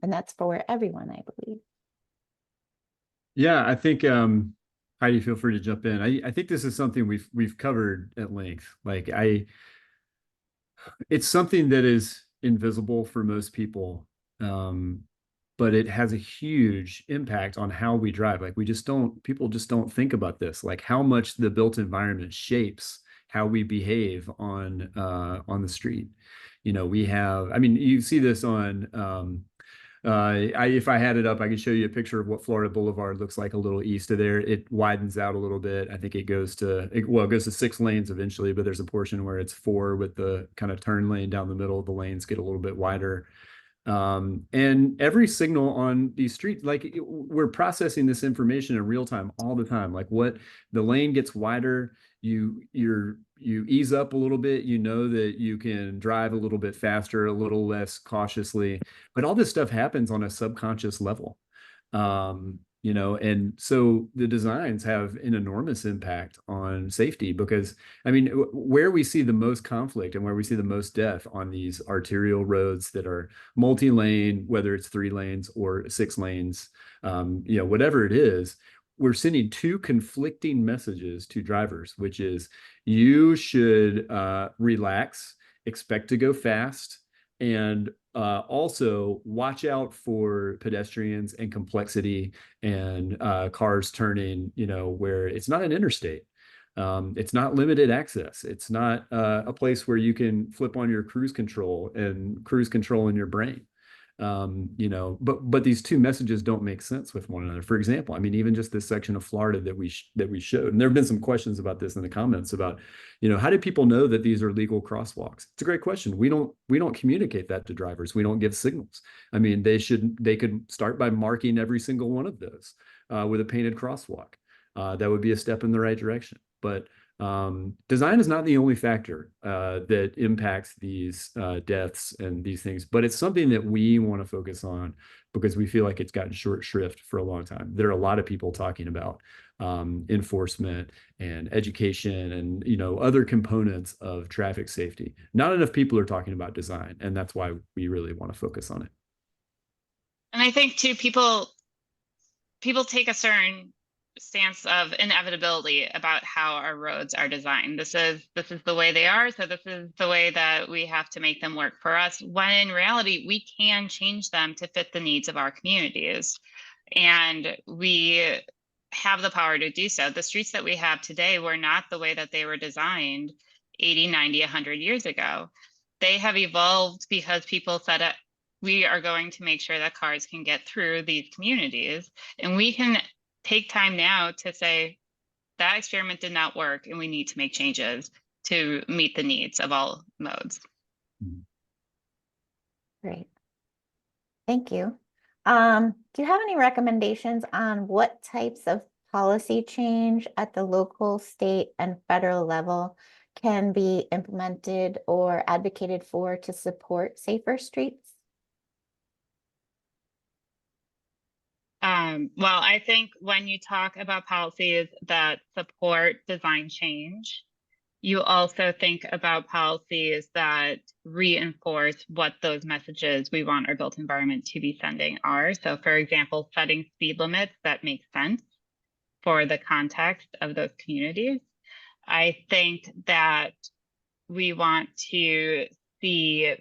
And that's for everyone, I believe. Yeah, I think Heidi, feel free to jump in. I think this is something we've covered at length. Like it's something that is invisible for most people, but it has a huge impact on how we drive. Like people just don't think about this, like how much the built environment shapes how we behave on the street. You know, you see this on, if I had it up, I could show you a picture of what Florida Boulevard looks like a little east of there. It widens out a little bit. I think it goes to 6 lanes eventually, but there's a portion where it's 4 with the kind of turn lane down the middle. The lanes get a little bit wider. And every signal on these streets, like we're processing this information in real time all the time. Like the lane gets wider, you ease up a little bit, you know that you can drive a little bit faster, a little less cautiously, but all this stuff happens on a subconscious level. You know, and so the designs have an enormous impact on safety because, I mean, where we see the most conflict and where we see the most death on these arterial roads that are multi-lane, whether it's 3 lanes or 6 lanes, you know, whatever it is, we're sending 2 conflicting messages to drivers, which is you should relax, expect to go fast, and also watch out for pedestrians and complexity and cars turning, you know, where it's not an interstate. It's not limited access. It's not a place where you can flip on your cruise control and cruise control in your brain. You know, but these 2 messages don't make sense with one another. For example, I mean, even just this section of Florida that we showed, and there have been some questions about this in the comments about, you know, how do people know that these are legal crosswalks? It's a great question. We don't communicate that to drivers. We don't give signals. I mean, they could start by marking every single one of those with a painted crosswalk. That would be a step in the right direction. But design is not the only factor that impacts these deaths and these things, but it's something that we want to focus on because we feel like it's gotten short shrift for a long time. There are a lot of people talking about enforcement and education and, you know, other components of traffic safety. Not enough people are talking about design, and that's why we really want to focus on it. And I think too, people take a certain stance of inevitability about how our roads are designed. This is the way they are, so this is the way that we have to make them work for us, when in reality we can change them to fit the needs of our communities, and we have the power to do so. The streets that we have today were not the way that they were designed 80, 90, 100 years ago. They have evolved because people said, we are going to make sure that cars can get through these communities, and we can take time now to say that experiment did not work and we need to make changes to meet the needs of all modes. Great. Thank you. Do you have any recommendations on what types of policy change at the local, state, and federal level can be implemented or advocated for to support safer streets? Well, I think when you talk about policies that support design change, you also think about policies that reinforce what those messages we want our built environment to be sending are. So, for example, setting speed limits that make sense for the context of those communities. I think that we want to see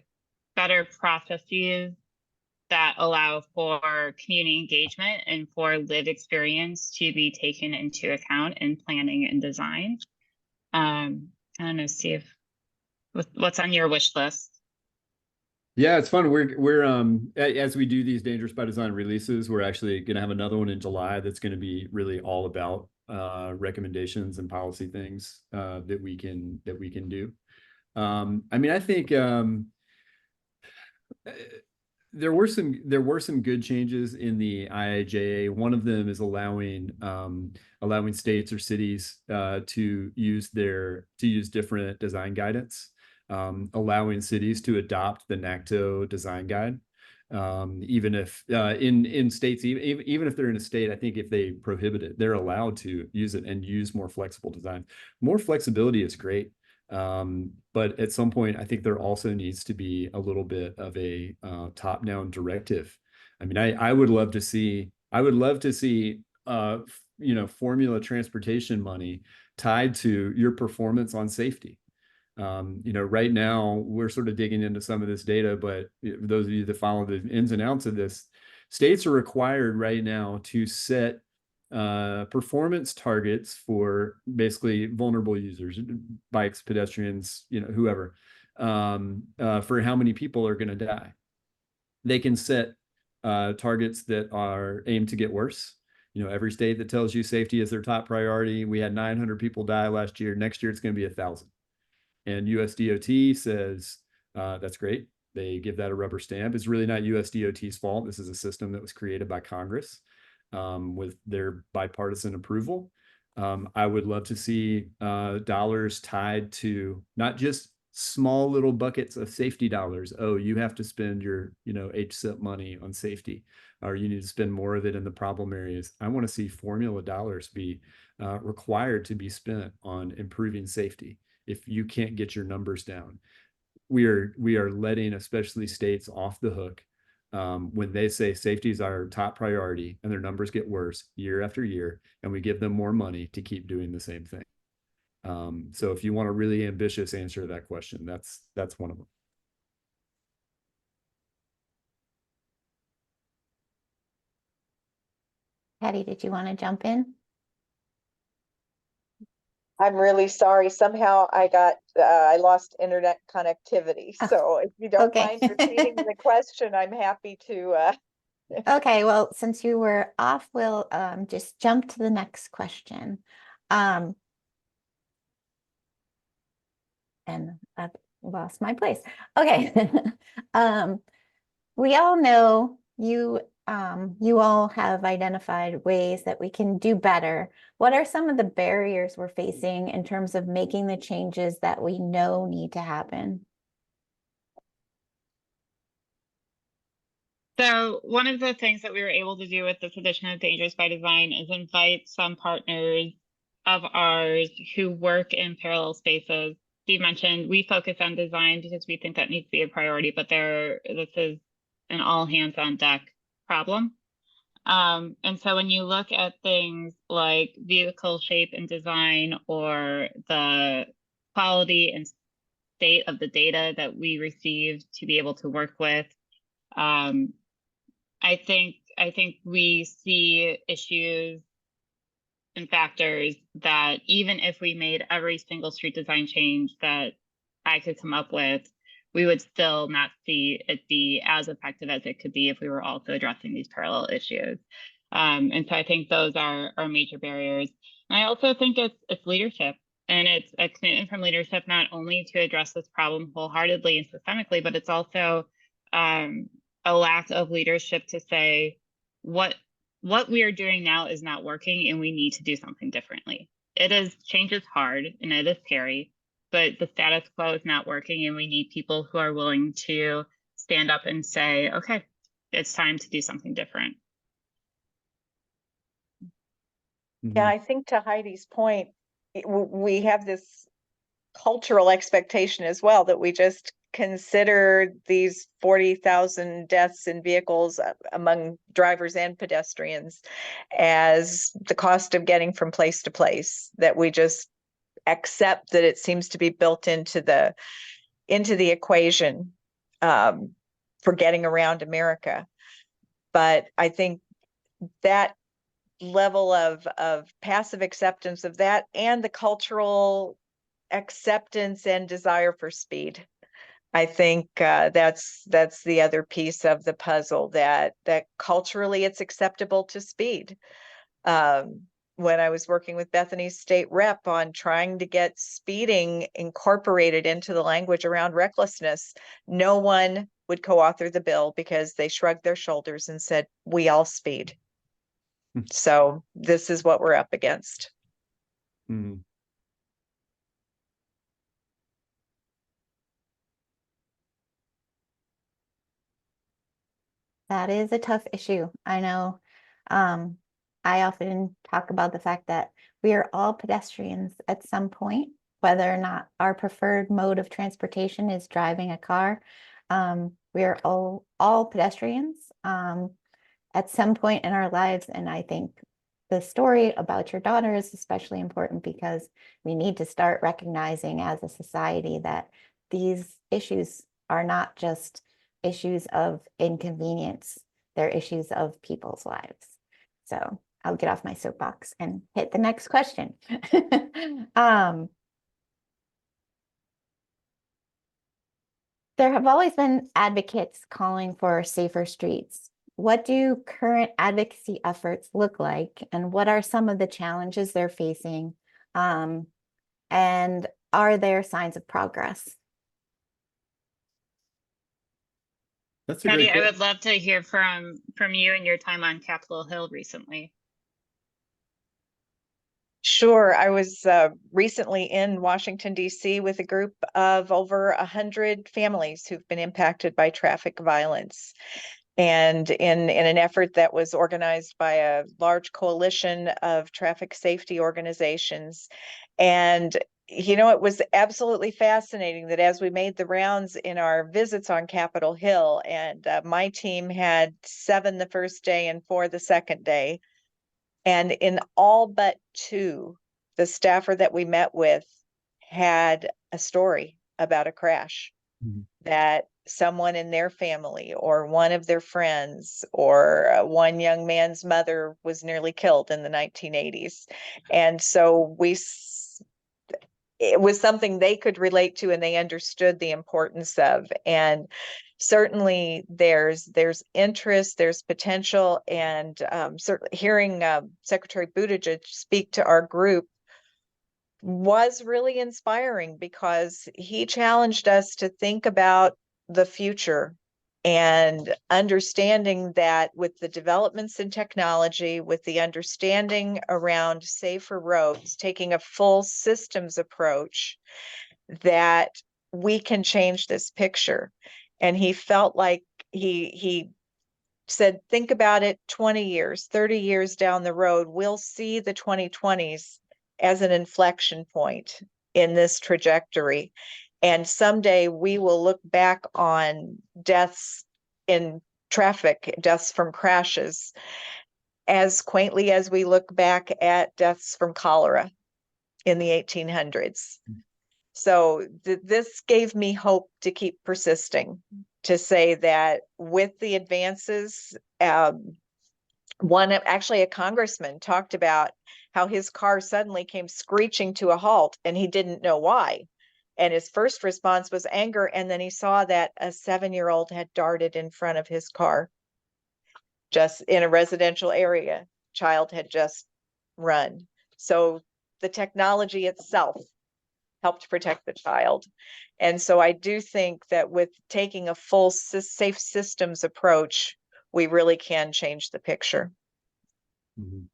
better processes that allow for community engagement and for lived experience to be taken into account in planning and design. I don't know, Steve, what's on your wish list? Yeah, it's fun. We're as we do these Dangerous by Design releases, we're actually going to have another one in July that's going to be really all about recommendations and policy things that we can do. I mean, I think there were some good changes in the IIJA. One of them is allowing states or cities to use different design guidance, allowing cities to adopt the NACTO design guide. Even if in states, even if they're in a state, I think if they prohibit it, they're allowed to use it and use more flexible design. More flexibility is great. But at some point, I think there also needs to be a little bit of a top-down directive. I mean, I would love to see, formula transportation money tied to your performance on safety. Right now we're sort of digging into some of this data, but those of you that follow the ins and outs of this, states are required right now to set performance targets for basically vulnerable users, bikes, pedestrians, whoever, for how many people are going to die. They can set targets that are aimed to get worse. Every state that tells you safety is their top priority. We had 900 people die last year. Next year, it's going to be 1,000. And USDOT says, that's great. They give that a rubber stamp. It's really not USDOT's fault. This is a system that was created by Congress with their bipartisan approval. I would love to see dollars tied to not just small little buckets of safety dollars. Oh, you have to spend your, HSIP money on safety, or you need to spend more of it in the problem areas. I want to see formula dollars be required to be spent on improving safety. If you can't get your numbers down, we are letting especially states off the hook when they say safety is our top priority and their numbers get worse year after year, and we give them more money to keep doing the same thing. So if you want a really ambitious answer to that question, that's one of them. Patty, did you want to jump in? I'm really sorry. Somehow I lost internet connectivity. So if you don't Okay. mind repeating the question, I'm happy to. Okay, well, since you were off, we'll just jump to the next question. And I've lost my place. Okay. We all know you all have identified ways that we can do better. What are some of the barriers we're facing in terms of making the changes that we know need to happen? So one of the things that we were able to do with this edition of Dangerous by Design is invite some partners of ours who work in parallel spaces. Steve mentioned we focus on design because we think that needs to be a priority, but this is an all hands on deck problem. And so when you look at things like vehicle shape and design, or the quality and state of the data that we receive to be able to work with, I think we see issues and factors that even if we made every single street design change that I could come up with, we would still not see it be as effective as it could be if we were also addressing these parallel issues. And so I think those are major barriers. And I also think it's leadership, and it's a commitment from leadership not only to address this problem wholeheartedly and systemically, but it's also a lack of leadership to say what we are doing now is not working and we need to do something differently. Change is hard and it is scary, but the status quo is not working, and we need people who are willing to stand up and say, okay, it's time to do something different. Yeah, I think to Heidi's point, we have this cultural expectation as well that we just consider these 40,000 deaths in vehicles among drivers and pedestrians as the cost of getting from place to place, that we just accept that it seems to be built into the equation for getting around America. But I think that level of passive acceptance of that, and the cultural acceptance and desire for speed, I think that's the other piece of the puzzle, that culturally it's acceptable to speed. When I was working with Bethany's state rep on trying to get speeding incorporated into the language around recklessness, no one would co-author the bill because they shrugged their shoulders and said, we all speed. So this is what we're up against. Mm. That is a tough issue. I know. I often talk about the fact that we are all pedestrians at some point, whether or not our preferred mode of transportation is driving a car. We are all pedestrians at some point in our lives. And I think the story about your daughter is especially important because we need to start recognizing as a society that these issues are not just issues of inconvenience, they're issues of people's lives. So I'll get off my soapbox and hit the next question. There have always been advocates calling for safer streets. What do current advocacy efforts look like, and what are some of the challenges they're facing? And are there signs of progress? That's a Patty, great I question. would love to hear from you and your time on Capitol Hill recently. Sure. I was recently in Washington, D.C. with a group of over 100 families who've been impacted by traffic violence. And in an effort that was organized by a large coalition of traffic safety organizations. And, it was absolutely fascinating that as we made the rounds in our visits on Capitol Hill, and my team had 7 the first day and 4 the second day. And in all but 2, the staffer that we met with had a story about a crash that someone in their family or one of their friends or one young man's mother was nearly killed in the 1980s. And so it was something they could relate to and they understood the importance of. And certainly there's interest, there's potential, and certainly hearing Secretary Buttigieg speak to our group was really inspiring, because he challenged us to think about the future and understanding that with the developments in technology, with the understanding around safer roads, taking a full systems approach, that we can change this picture. And he felt like he said, think about it 20 years, 30 years down the road, we'll see the 2020s as an inflection point in this trajectory. And someday we will look back on deaths in traffic, deaths from crashes, as quaintly as we look back at deaths from cholera in the 1800s. So this gave me hope to keep persisting, to say that with the advances, actually a congressman talked about how his car suddenly came screeching to a halt and he didn't know why. And his first response was anger. And then he saw that a 7-year-old had darted in front of his car, just in a residential area. Child had just run. So the technology itself helped protect the child. And so I do think that with taking a full safe systems approach, we really can change the picture. Mhm.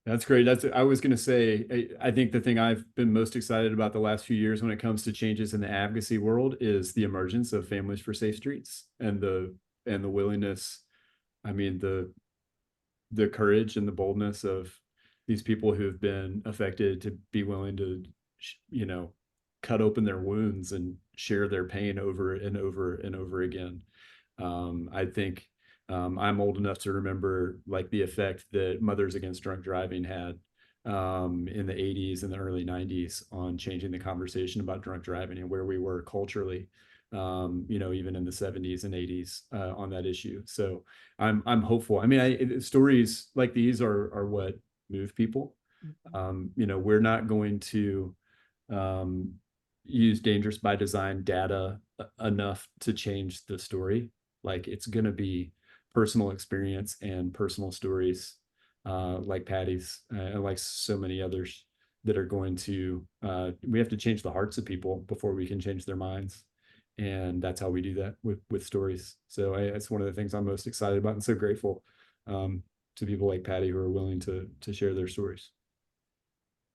That's great. I was going to say, I think the thing I've been most excited about the last few years when it comes to changes in the advocacy world is the emergence of Families for Safe Streets and the willingness, I mean, the courage and the boldness of these people who've been affected to be willing to, you know, cut open their wounds and share their pain over and over and over again. I think I'm old enough to remember like the effect that Mothers Against Drunk Driving had in the 80s and the early 90s on changing the conversation about drunk driving and where we were culturally, you know, even in the 70s and 80s on that issue. So I'm hopeful. I mean, stories like these are what move people. You know, we're not going to use dangerous by design data enough to change the story. Like it's going to be personal experience and personal stories like Patty's and like so many others that are going to, we have to change the hearts of people before we can change their minds. And that's how we do that with stories. So it's one of the things I'm most excited about and so grateful to people like Patty who are willing to share their stories.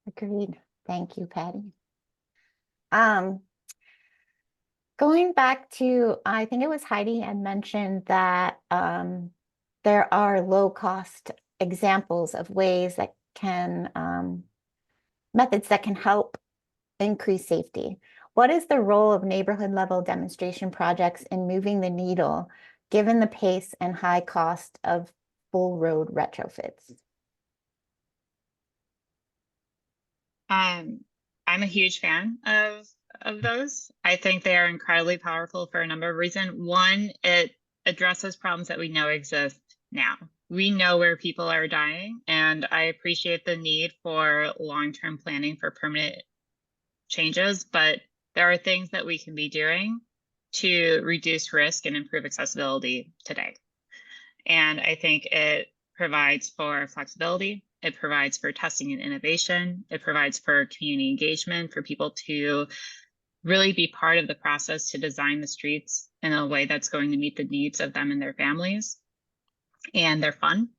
Agreed. Thank you, Patty. Going back to, I think it was Heidi had mentioned that there are low-cost examples of ways that can, methods that can help increase safety. What is the role of neighborhood level demonstration projects in moving the needle, given the pace and high cost of full road retrofits? I'm a huge fan of those. I think they are incredibly powerful for a number of reasons. One, it addresses problems that we know exist now. We know where people are dying, and I appreciate the need for long-term planning for permanent changes, but there are things that we can be doing to reduce risk and improve accessibility today. And I think it provides for flexibility. It provides for testing and innovation. It provides for community engagement, for people to really be part of the process to design the streets in a way that's going to meet the needs of them and their families. And they're fun,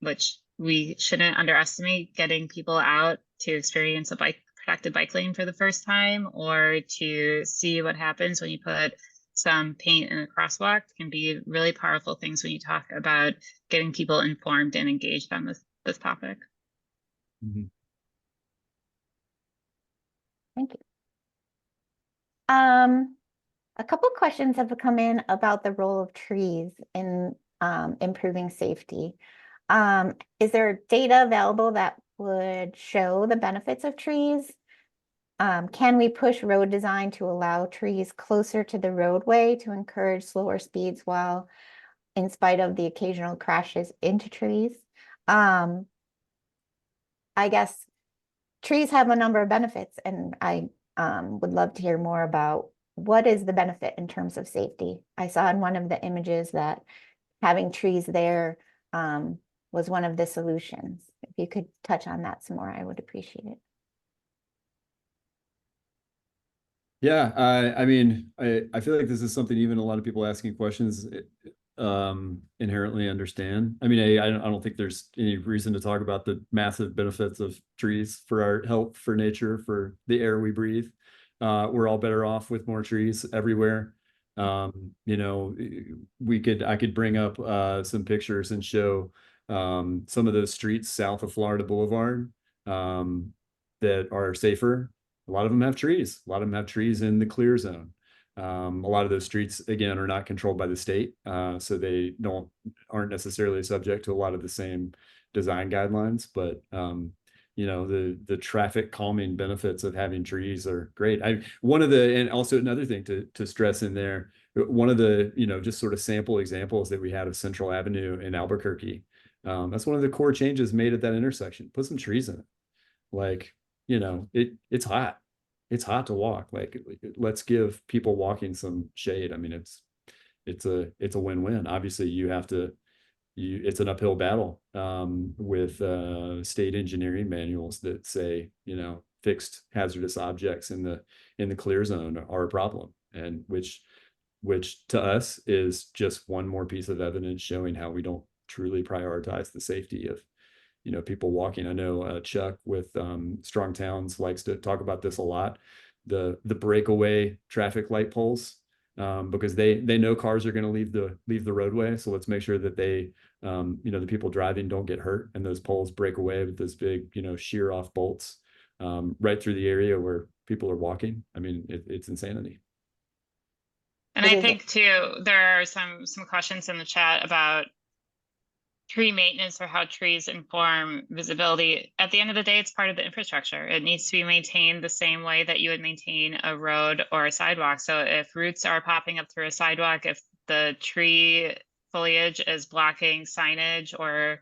which we shouldn't underestimate. Getting people out to experience a protected bike lane for the first time, or to see what happens when you put some paint in a crosswalk, can be really powerful things when you talk about getting people informed and engaged on this topic. Mm-hmm. Thank you. A couple questions have come in about the role of trees in improving safety. Is there data available that would show the benefits of trees? Can we push road design to allow trees closer to the roadway to encourage slower speeds while in spite of the occasional crashes into trees? I guess trees have a number of benefits, and I would love to hear more about what is the benefit in terms of safety. I saw in one of the images that having trees there was one of the solutions. If you could touch on that some more, I would appreciate it. Yeah, I mean, I feel like this is something even a lot of people asking questions inherently understand. I mean, I don't think there's any reason to talk about the massive benefits of trees for our health, for nature, for the air we breathe. We're all better off with more trees everywhere. You know, I could bring up some pictures and show some of those streets south of Florida Boulevard that are safer. A lot of them have trees. A lot of them have trees in the clear zone. A lot of those streets, again, are not controlled by the state, so they aren't necessarily subject to a lot of the same design guidelines. But you know, the traffic calming benefits of having trees are great. And also another thing to stress in there, one of the, you know, just sort of sample examples that we had of Central Avenue in Albuquerque. That's one of the core changes made at that intersection. Put some trees in it. Like, you know, it's hot. It's hot to walk. Like, let's give people walking some shade. I mean, it's a win-win. Obviously, it's an uphill battle with state engineering manuals that say, you know, fixed hazardous objects in the clear zone are a problem, and which to us is just one more piece of evidence showing how we don't truly prioritize the safety of, you know, people walking. I know Chuck with Strong Towns likes to talk about this a lot, the breakaway traffic light poles, because they know cars are going to leave the roadway. So let's make sure that they, you know, the people driving don't get hurt, and those poles break away with this big, you know, shear off bolts right through the area where people are walking. I mean, it's insanity. And I think too, there are some questions in the chat about tree maintenance or how trees inform visibility. At the end of the day, it's part of the infrastructure. It needs to be maintained the same way that you would maintain a road or a sidewalk. So if roots are popping up through a sidewalk, if the tree foliage is blocking signage or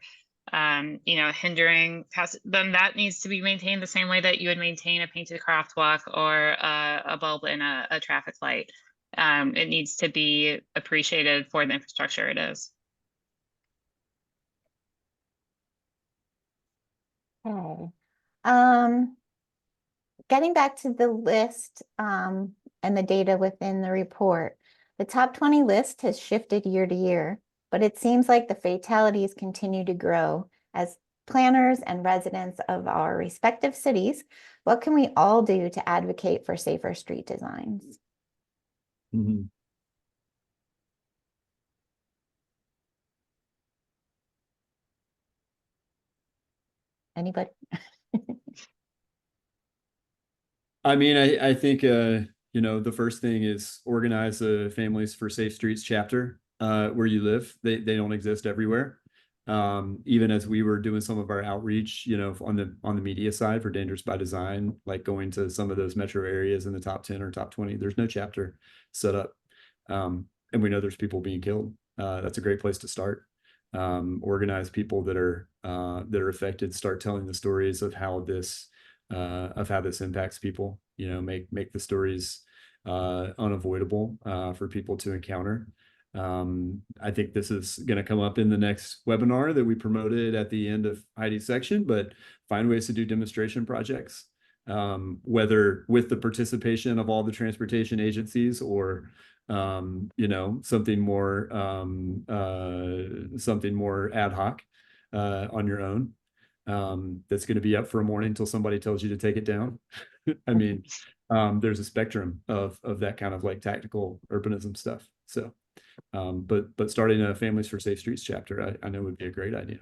you know, hindering then that needs to be maintained the same way that you would maintain a painted crosswalk or a bulb in a traffic light. It needs to be appreciated for the infrastructure it is. Okay. Getting back to the list and the data within the report, the top 20 list has shifted year to year, but it seems like the fatalities continue to grow. As planners and residents of our respective cities, what can we all do to advocate for safer street designs? Mm-hmm. Anybody? I mean, I think, you know, the first thing is organize a Families for Safe Streets chapter where you live. They don't exist everywhere. Even as we were doing some of our outreach, you know, on the media side for Dangerous by Design, like going to some of those metro areas in the top 10 or top 20, there's no chapter set up. And we know there's people being killed. That's a great place to start. Organize people that are affected, start telling the stories of how this impacts people, you know, make the stories unavoidable for people to encounter. I think this is going to come up in the next webinar that we promoted at the end of Heidi's section, but find ways to do demonstration projects, whether with the participation of all the transportation agencies or you know, something more ad hoc on your own. That's going to be up for a morning until somebody tells you to take it down. I mean, there's a spectrum of that kind of like tactical urbanism stuff. So, but starting a Families for Safe Streets chapter, I know would be a great idea.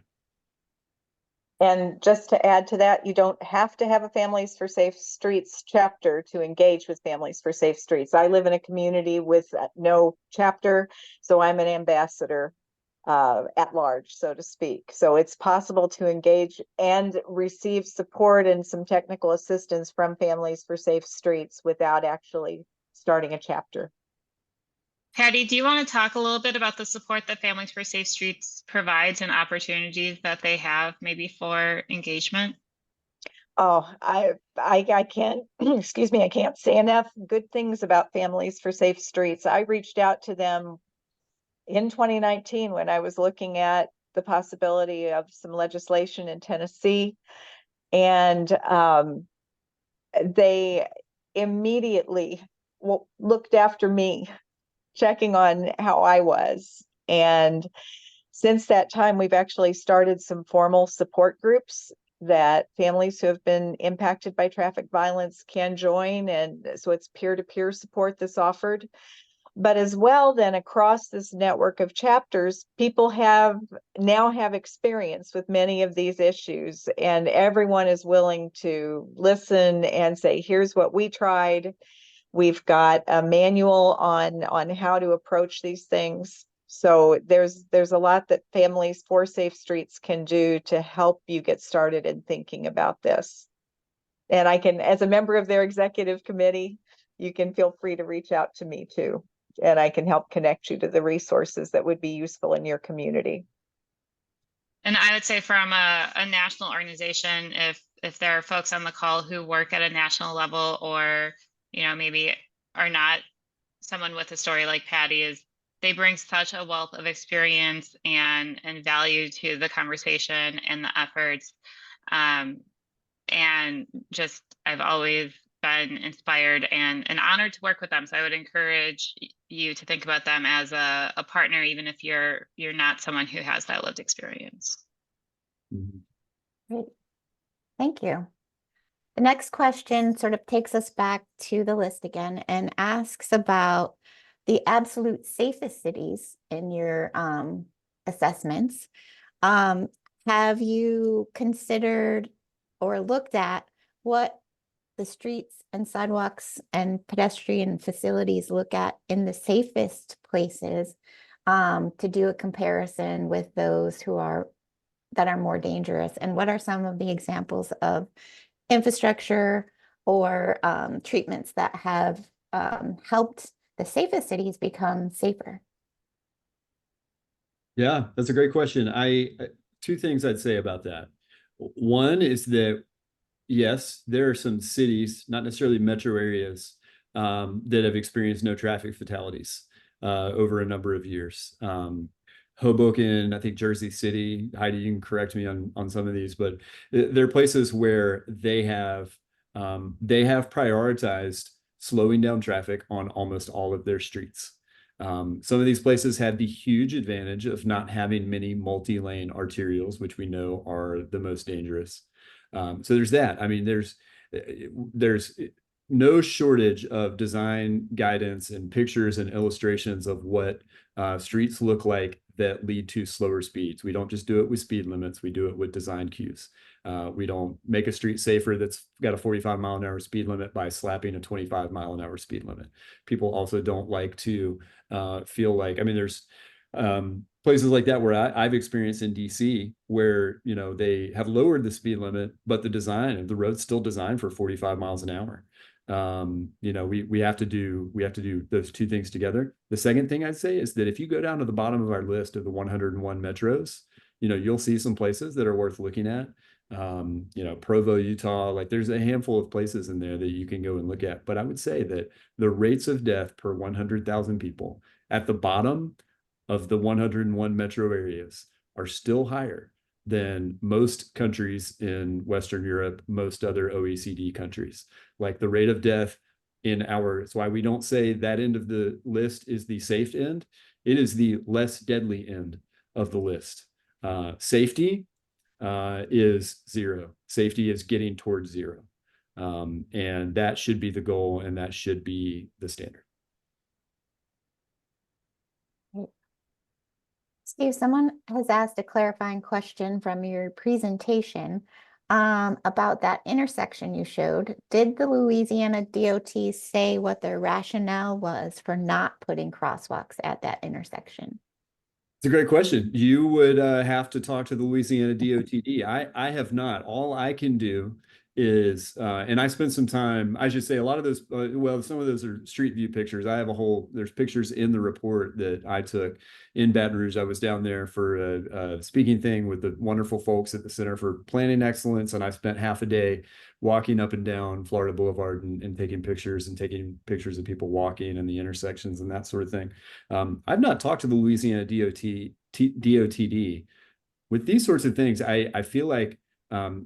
And just to add to that, you don't have to have a Families for Safe Streets chapter to engage with Families for Safe Streets. I live in a community with no chapter, so I'm an ambassador at large, so to speak. So it's possible to engage and receive support and some technical assistance from Families for Safe Streets without actually starting a chapter. Patty, do you want to talk a little bit about the support that Families for Safe Streets provides and opportunities that they have maybe for engagement? Oh, I can't, excuse me, I can't say enough good things about Families for Safe Streets. I reached out to them in 2019 when I was looking at the possibility of some legislation in Tennessee, and they immediately looked after me, checking on how I was. And since that time, we've actually started some formal support groups that families who have been impacted by traffic violence can join. And so it's peer-to-peer support that's offered. But as well, then across this network of chapters, people now have experience with many of these issues, and everyone is willing to listen and say, here's what we tried. We've got a manual on how to approach these things. So there's a lot that Families for Safe Streets can do to help you get started in thinking about this. And I can, as a member of their executive committee, you can feel free to reach out to me too. And I can help connect you to the resources that would be useful in your community. And I would say from a national organization, if there are folks on the call who work at a national level, or, you know, maybe are not someone with a story like Patty is, they bring such a wealth of experience and value to the conversation and the efforts. And just, I've always been inspired and honored to work with them. So I would encourage you to think about them as a partner, even if you're not someone who has that lived experience. Great. Thank you. The next question sort of takes us back to the list again and asks about the absolute safest cities in your assessments. Have you considered or looked at what the streets and sidewalks and pedestrian facilities look at in the safest places to do a comparison with those that are more dangerous? And what are some of the examples of infrastructure or treatments that have helped the safest cities become safer? Yeah, that's a great question. Two things I'd say about that. One is that, yes, there are some cities, not necessarily metro areas, that have experienced no traffic fatalities over a number of years. Hoboken, I think Jersey City, Heidi, you can correct me on some of these, but there are places where they have prioritized slowing down traffic on almost all of their streets. Some of these places had the huge advantage of not having many multi-lane arterials, which we know are the most dangerous. So there's that. I mean, there's no shortage of design guidance and pictures and illustrations of what streets look like that lead to slower speeds. We don't just do it with speed limits, we do it with design cues. We don't make a street safer that's got a 45-mile-an-hour speed limit by slapping a 25-mile-an-hour speed limit. People also don't like to feel like, I mean, there's places like that where I've experienced in DC where, you know, they have lowered the speed limit, but the design of the road's still designed for 45 miles an hour. You know, we have to do those two things together. The second thing I'd say is that if you go down to the bottom of our list of the 101 metros, you know, you'll see some places that are worth looking at. You know, Provo, Utah, like there's a handful of places in there that you can go and look at. But I would say that the rates of death per 100,000 people at the bottom of the 101 metro areas are still higher than most countries in Western Europe, most other OECD countries. Like the rate of death it's why we don't say that end of the list is the safe end. It is the less deadly end of the list. Safety is zero. Safety is getting towards zero. And that should be the goal, and that should be the standard. Steve, someone has asked a clarifying question from your presentation about that intersection you showed. Did the Louisiana DOT say what their rationale was for not putting crosswalks at that intersection? It's a great question. You would have to talk to the Louisiana DOTD. I have not. All I can do is, and I spent some time, I should say a lot of those, well, some of those are street view pictures. There's pictures in the report that I took in Baton Rouge. I was down there for a speaking thing with the wonderful folks at the Center for Planning Excellence. And I spent half a day walking up and down Florida Boulevard and taking pictures of people walking and the intersections and that sort of thing. I've not talked to the Louisiana DOTD. With these sorts of things, I feel like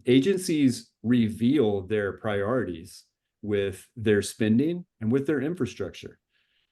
agencies reveal their priorities with their spending and with their infrastructure.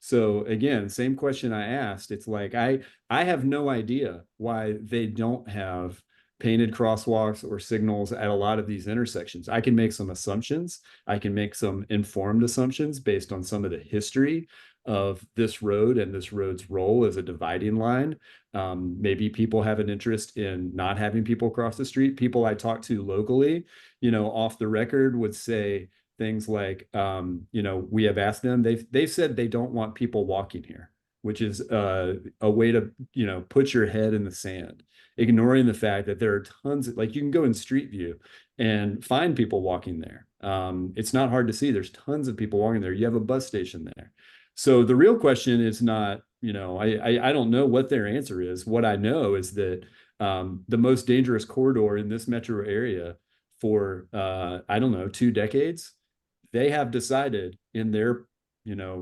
So again, same question I asked. It's like I have no idea why they don't have painted crosswalks or signals at a lot of these intersections. I can make some assumptions. I can make some informed assumptions based on some of the history of this road and this road's role as a dividing line. Maybe people have an interest in not having people cross the street. People I talk to locally, you know, off the record would say things like, we have asked them, they've said they don't want people walking here, which is a way to, put your head in the sand, ignoring the fact that there are tons of, like, you can go in Street View and find people walking there. It's not hard to see. There's tons of people walking there. You have a bus station there. So the real question is not, I don't know what their answer is. What I know is that the most dangerous corridor in this metro area for, 2 decades, they have decided in their,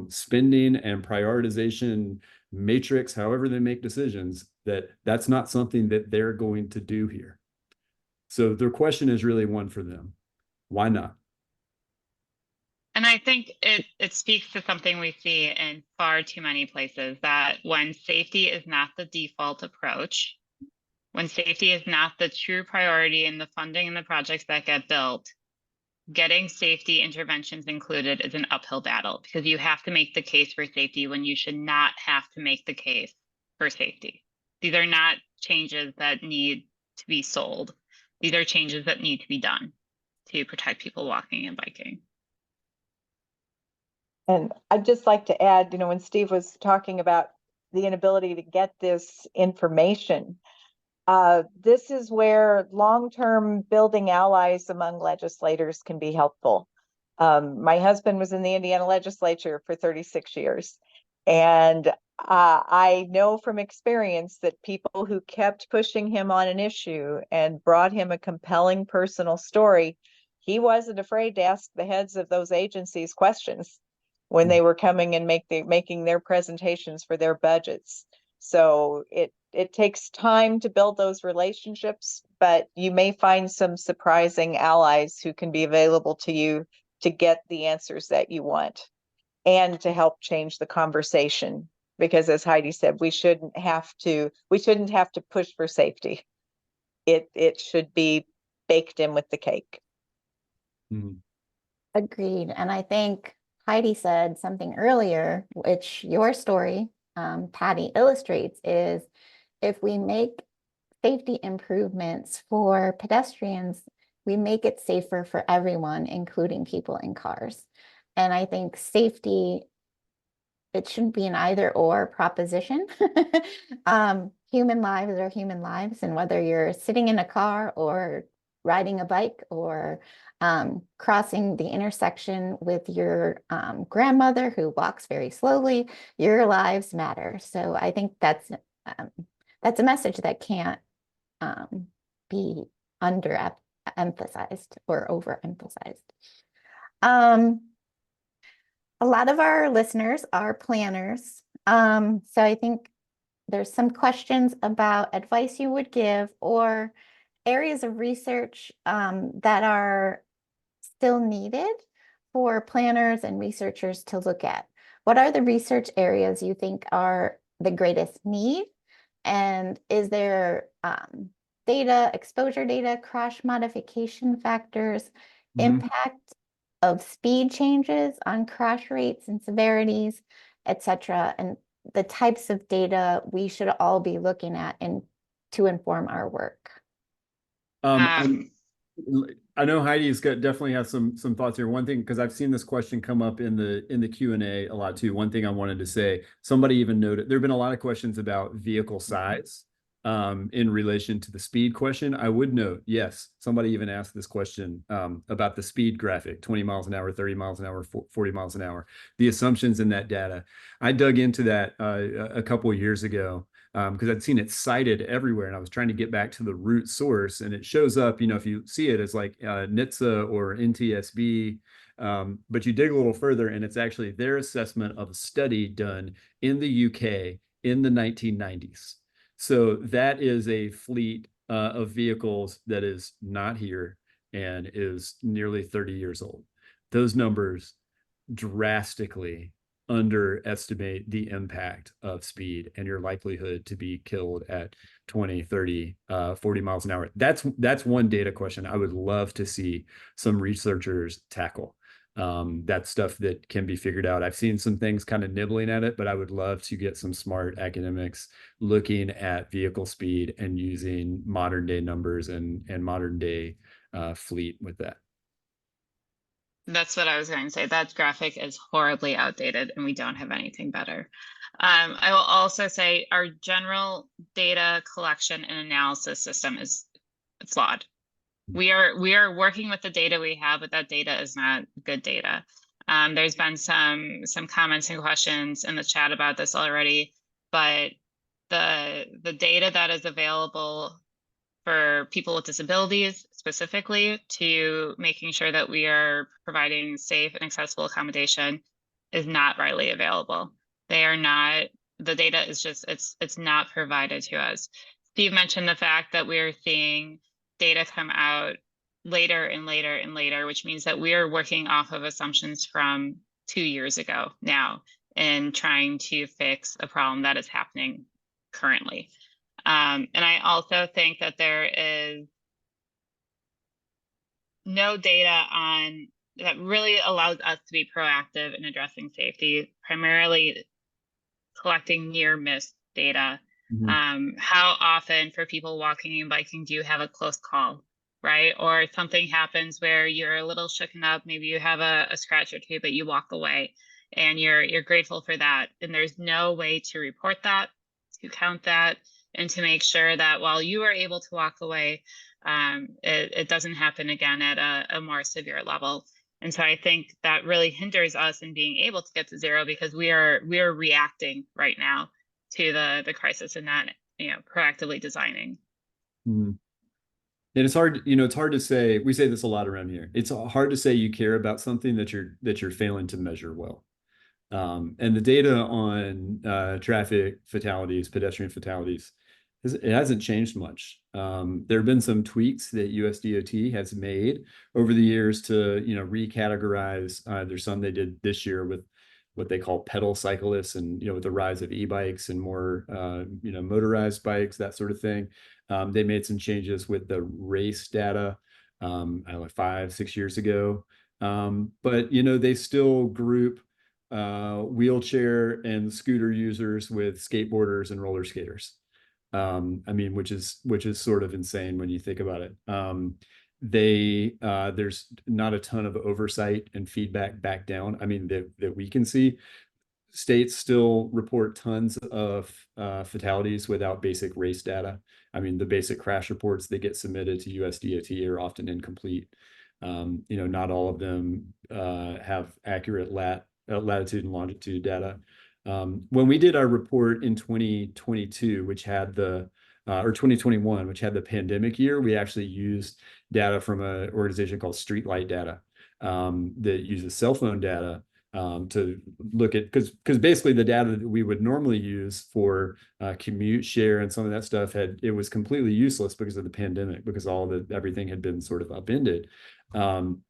spending and prioritization matrix, however they make decisions, that that's not something that they're going to do here. So their question is really one for them. Why not? And I think it speaks to something we see in far too many places, that when safety is not the default approach, when safety is not the true priority in the funding and the projects that get built, getting safety interventions included is an uphill battle, because you have to make the case for safety when you should not have to make the case for safety. These are not changes that need to be sold. These are changes that need to be done to protect people walking and biking. And I'd just like to add, when Steve was talking about the inability to get this information, this is where long-term building allies among legislators can be helpful. My husband was in the Indiana legislature for 36 years. And I know from experience that people who kept pushing him on an issue and brought him a compelling personal story, he wasn't afraid to ask the heads of those agencies questions when they were coming and making their presentations for their budgets. So it takes time to build those relationships, but you may find some surprising allies who can be available to you to get the answers that you want and to help change the conversation. Because as Heidi said, we shouldn't have to push for safety. It should be baked in with the cake. Mm-hmm. Agreed. And I think Heidi said something earlier, which your story, Patty, illustrates, is if we make safety improvements for pedestrians, we make it safer for everyone, including people in cars. And I think safety, it shouldn't be an either or proposition. Human lives are human lives. And whether you're sitting in a car or riding a bike or crossing the intersection with your grandmother who walks very slowly, your lives matter. So I think that's a message that can't be underemphasized or overemphasized. A lot of our listeners are planners. So I think there's some questions about advice you would give or areas of research that are still needed for planners and researchers to look at. What are the research areas you think are the greatest need? And is there data, exposure data, crash modification factors, impact of speed changes on crash rates and severities, et cetera, and the types of data we should all be looking at to inform our work? I know Heidi's definitely has some thoughts here. One thing, because I've seen this question come up in the Q&A a lot too. One thing I wanted to say, somebody even noted there have been a lot of questions about vehicle size in relation to the speed question. I would note, yes, somebody even asked this question about the speed graphic, 20 miles an hour, 30 miles an hour, 40 miles an hour, the assumptions in that data. I dug into that a couple of years ago because I'd seen it cited everywhere, and I was trying to get back to the root source, and it shows up, if you see it as like NHTSA or NTSB, but you dig a little further, and it's actually their assessment of a study done in the UK in the 1990s. So that is a fleet of vehicles that is not here and is nearly 30 years old. Those numbers drastically underestimate the impact of speed and your likelihood to be killed at 20, 30, 40 miles an hour. That's one data question I would love to see some researchers tackle. That's stuff that can be figured out. I've seen some things kind of nibbling at it, but I would love to get some smart academics looking at vehicle speed and using modern day numbers and modern day fleet with that. That's what I was going to say. That graphic is horribly outdated and we don't have anything better. I will also say our general data collection and analysis system is flawed. We are working with the data we have, but that data is not good data. There's been some comments and questions in the chat about this already, but the data that is available for people with disabilities specifically to making sure that we are providing safe and accessible accommodation is not widely available. They are not, the data is just, it's not provided to us. Steve mentioned the fact that we're seeing data come out later and later and later, which means that we are working off of assumptions from 2 years ago now and trying to fix a problem that is happening currently. And I also think that there is no data on that really allows us to be proactive in addressing safety, primarily collecting near miss data. How often for people walking and biking do you have a close call, right? Or something happens where you're a little shooken up, maybe you have a scratch or two, but you walk away and you're grateful for that. And there's no way to report that, to count that, and to make sure that while you are able to walk away, it doesn't happen again at a more severe level. And so I think that really hinders us in being able to get to zero because we are reacting right now to the crisis and not, proactively designing. And it's hard, it's hard to say, we say this a lot around here. It's hard to say you care about something that you're failing to measure well. And the data on traffic fatalities, pedestrian fatalities, it hasn't changed much. There have been some tweaks that USDOT has made over the years to, recategorize. There's some they did this year with what they call pedal cyclists, and with the rise of e-bikes and more, motorized bikes, that sort of thing. They made some changes with the race data, I don't know, 5-6 years ago. But they still group wheelchair and scooter users with skateboarders and roller skaters. Which is sort of insane when you think about it. There's not a ton of oversight and feedback back down. That we can see. States still report tons of fatalities without basic race data. The basic crash reports that get submitted to USDOT are often incomplete. Not all of them have accurate latitude and longitude data. When we did our report in 2022, which had or 2021, which had the pandemic year, we actually used data from an organization called Streetlight Data that uses cell phone data to look at, because basically the data that we would normally use for commute share and some of that stuff it was completely useless because of the pandemic, because everything had been sort of upended. And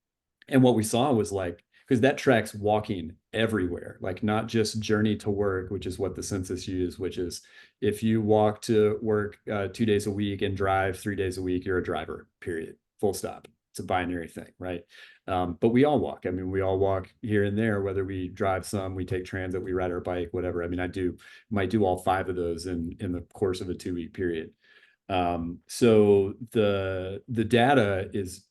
what we saw was because that tracks walking everywhere, not just journey to work, which is what the census used, which is if you walk to work 2 days a week and drive 3 days a week, you're a driver, period, full stop. It's a binary thing, right? But we all walk. We all walk here and there, whether we drive some, we take transit, we ride our bike, whatever. I might do all 5 of those in the course of a 2-week period. So the data is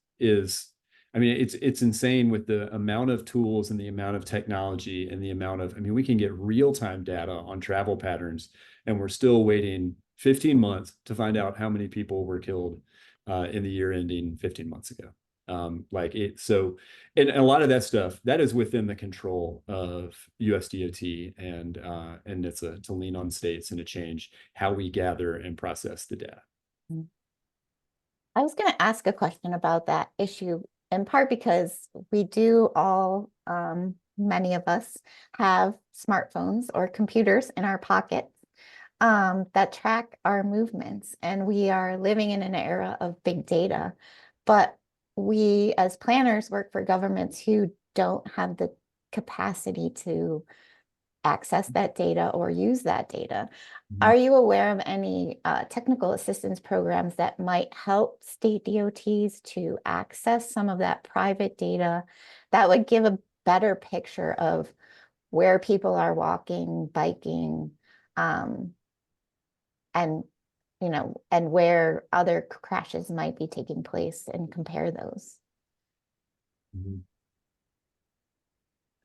it's insane with the amount of tools and the amount of technology and the amount of, we can get real-time data on travel patterns, and we're still waiting 15 months to find out how many people were killed in the year ending 15 months ago. And a lot of that stuff that is within the control of USDOT and NHTSA to lean on states and to change how we gather and process the data. I was going to ask a question about that issue, in part because we do all, many of us have smartphones or computers in our pockets that track our movements, and we are living in an era of big data. But we as planners work for governments who don't have the capacity to access that data or use that data. Are you aware of any technical assistance programs that might help state DOTs to access some of that private data that would give a better picture of where people are walking, biking, and where other crashes might be taking place, and compare those?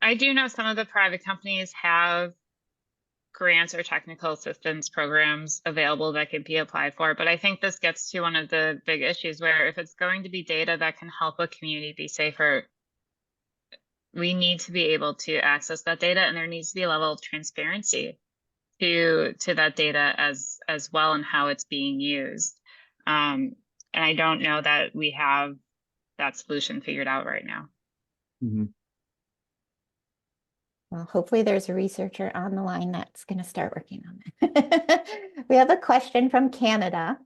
I do know some of the private companies have grants or technical assistance programs available that can be applied for. But I think this gets to one of the big issues where if it's going to be data that can help a community be safer, we need to be able to access that data, and there needs to be a level of transparency to that data as well and how it's being used. And I don't know that we have that solution figured out right now. Mhm. Well, hopefully there's a researcher on the line that's going to start working on it. We have a question from Canada.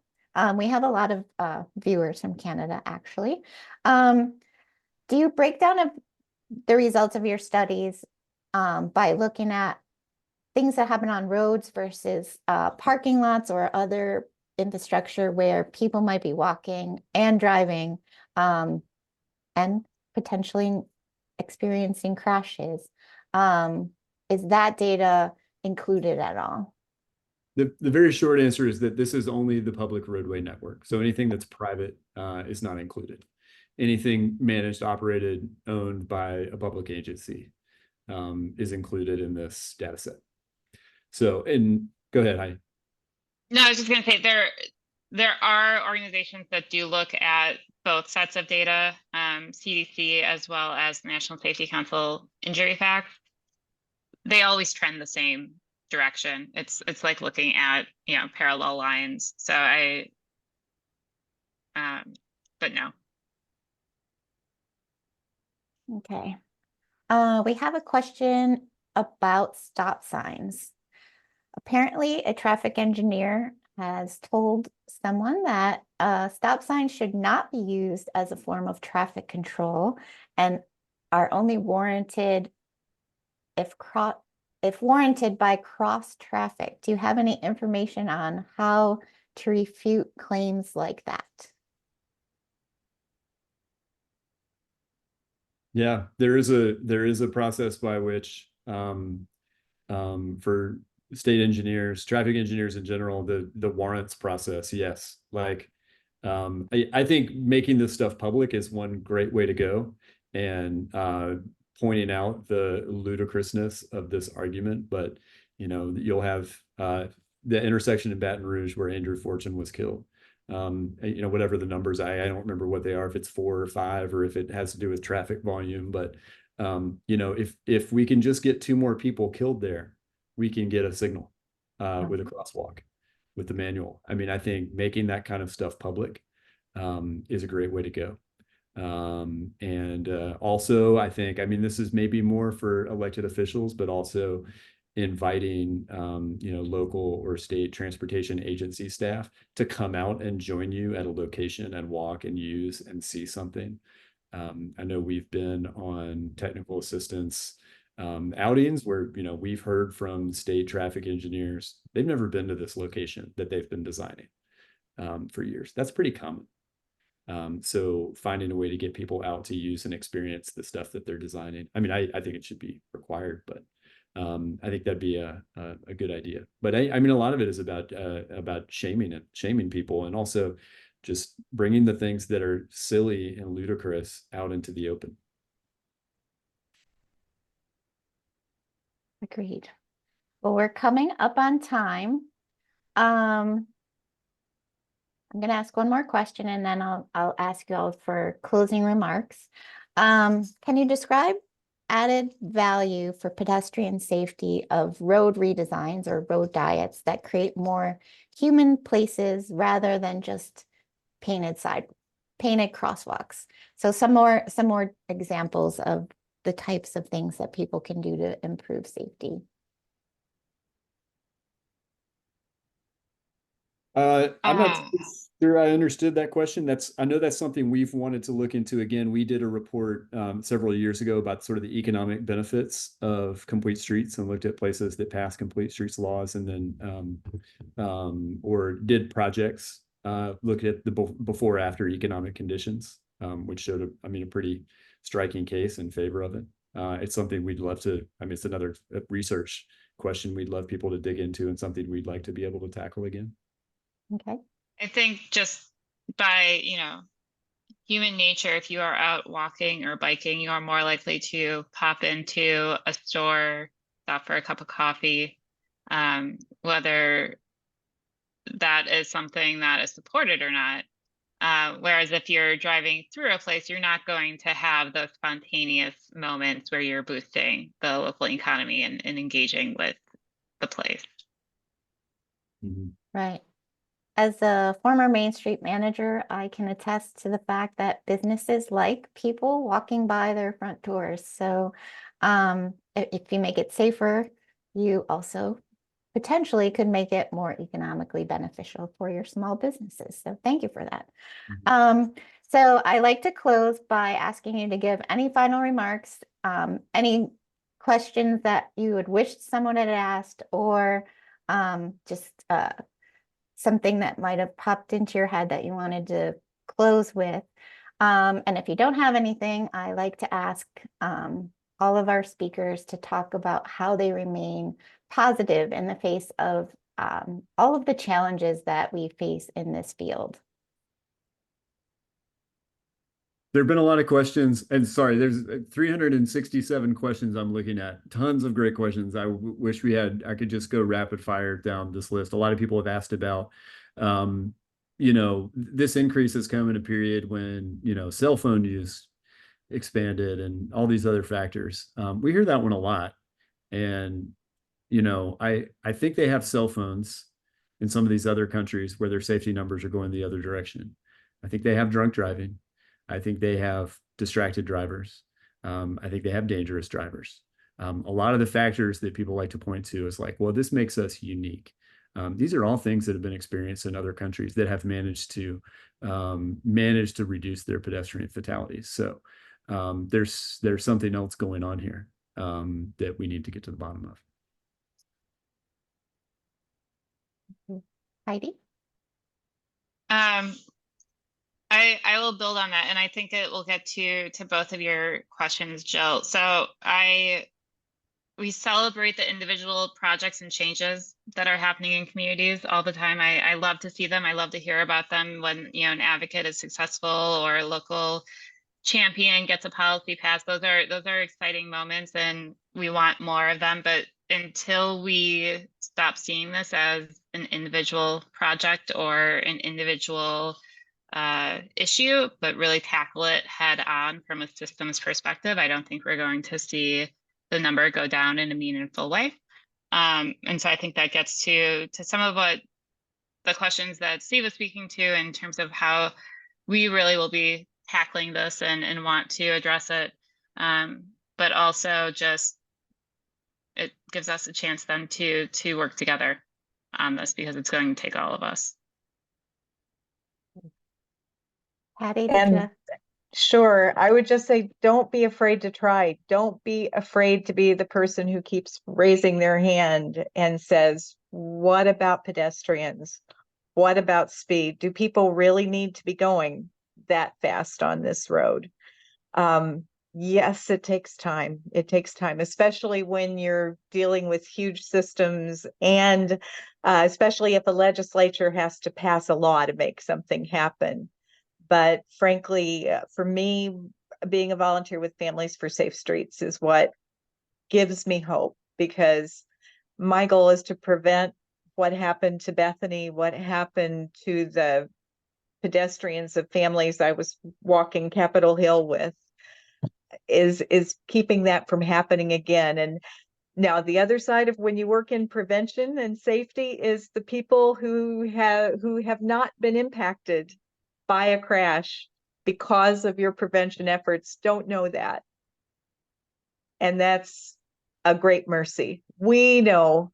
We have a lot of viewers from Canada, actually. Do you break down of the results of your studies by looking at things that happen on roads versus parking lots or other infrastructure where people might be walking and driving and potentially experiencing crashes? Is that data included at all? The very short answer is that this is only the public roadway network. So anything that's private is not included. Anything managed, operated, owned by a public agency is included in this data set. So, and go ahead, Heidi. No, I was just going to say there are organizations that do look at both sets of data, CDC as well as National Safety Council injury facts. They always trend the same direction. It's like looking at, you know, parallel lines. So but no. Okay. We have a question about stop signs. Apparently, a traffic engineer has told someone that stop signs should not be used as a form of traffic control and are only warranted if warranted by cross traffic. Do you have any information on how to refute claims like that? Yeah, there is a process by which for state engineers, traffic engineers in general, the warrants process, yes. Like I think making this stuff public is one great way to go, and pointing out the ludicrousness of this argument. But you know, you'll have the intersection in Baton Rouge where Andrew Fortune was killed. You know, whatever the numbers, I don't remember what they are, if it's 4 or 5 or if it has to do with traffic volume. But you know, if we can just get 2 more people killed there, we can get a signal with a crosswalk, with the manual. I mean, I think making that kind of stuff public is a great way to go. And also, I think, I mean, this is maybe more for elected officials, but also inviting you know, local or state transportation agency staff to come out and join you at a location and walk and use and see something. I know we've been on technical assistance outings where, you know, we've heard from state traffic engineers, they've never been to this location that they've been designing for years. That's pretty common. So finding a way to get people out to use and experience the stuff that they're designing. I mean, I think it should be required, but I think that'd be a good idea. But I mean, a lot of it is about shaming people, and also just bringing the things that are silly and ludicrous out into the open. Agreed. Well, we're coming up on time. I'm going to ask one more question, and then I'll ask you all for closing remarks. Can you describe added value for pedestrian safety of road redesigns or road diets that create more human places rather than just painted crosswalks? So some more examples of the types of things that people can do to improve safety. I'm not sure I understood that question. I know that's something we've wanted to look into. Again, we did a report several years ago about sort of the economic benefits of complete streets, and looked at places that passed complete streets laws, and then or did projects look at the before after economic conditions, which showed a pretty striking case in favor of it. It's something we'd love to, I mean, it's another research question we'd love people to dig into, and something we'd like to be able to tackle again. Okay. I think just by, you know, human nature, if you are out walking or biking, you are more likely to pop into a store, stop for a cup of coffee, whether that is something that is supported or not. Whereas if you're driving through a place, you're not going to have those spontaneous moments where you're boosting the local economy and engaging with the place. Mhm. Right. As a former Main Street manager, I can attest to the fact that businesses like people walking by their front doors. So if you make it safer, you also potentially could make it more economically beneficial for your small businesses. So thank you for that. So I like to close by asking you to give any final remarks, any questions that you would wish someone had asked, or just something that might have popped into your head that you wanted to close with. And if you don't have anything, I like to ask all of our speakers to talk about how they remain positive in the face of all of the challenges that we face in this field. There have been a lot of questions, and sorry, there's 367 questions I'm looking at. Tons of great questions. I wish I could just go rapid fire down this list. A lot of people have asked about, this increase has come in a period when, cell phone use expanded and all these other factors. We hear that one a lot. And, I think they have cell phones in some of these other countries where their safety numbers are going the other direction. I think they have drunk driving. I think they have distracted drivers. I think they have dangerous drivers. A lot of the factors that people like to point to is like, well, this makes us unique. These are all things that have been experienced in other countries that have managed to reduce their pedestrian fatalities. So there's something else going on here that we need to get to the bottom of. Heidi? I will build on that, and I think it will get to both of your questions, Jill. So we celebrate the individual projects and changes that are happening in communities all the time. I love to see them. I love to hear about them when an advocate is successful or a local champion gets a policy passed. Those are exciting moments, and we want more of them. But until we stop seeing this as an individual project or an individual issue, but really tackle it head on from a systems perspective, I don't think we're going to see the number go down in a meaningful way. And so I think that gets to some of what the questions that Steve was speaking to in terms of how we really will be tackling this and want to address it. But also just it gives us a chance then to work together on this, because it's going to take all of us. Patty, did And you? sure, I would just say, don't be afraid to try. Don't be afraid to be the person who keeps raising their hand and says, what about pedestrians? What about speed? Do people really need to be going that fast on this road? Yes, it takes time. It takes time, especially when you're dealing with huge systems, and especially if a legislature has to pass a law to make something happen. But frankly, for me, being a volunteer with Families for Safe Streets is what gives me hope, because my goal is to prevent what happened to Bethany, what happened to the pedestrians of families I was walking Capitol Hill with, is keeping that from happening again. And now the other side of when you work in prevention and safety is the people who have not been impacted by a crash because of your prevention efforts don't know that. And that's a great mercy. We know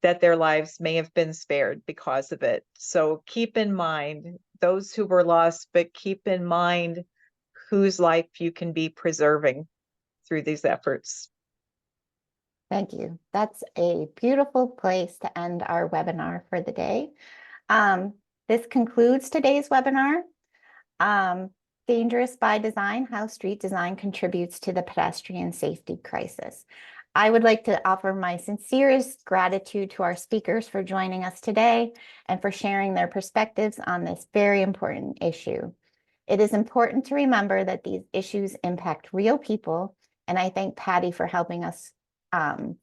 that their lives may have been spared because of it. So keep in mind those who were lost, but keep in mind whose life you can be preserving through these efforts. Thank you. That's a beautiful place to end our webinar for the day. This concludes today's webinar. Dangerous by Design, How Street Design Contributes to the Pedestrian Safety Crisis. I would like to offer my sincerest gratitude to our speakers for joining us today and for sharing their perspectives on this very important issue. It is important to remember that these issues impact real people, and I thank Patty for helping us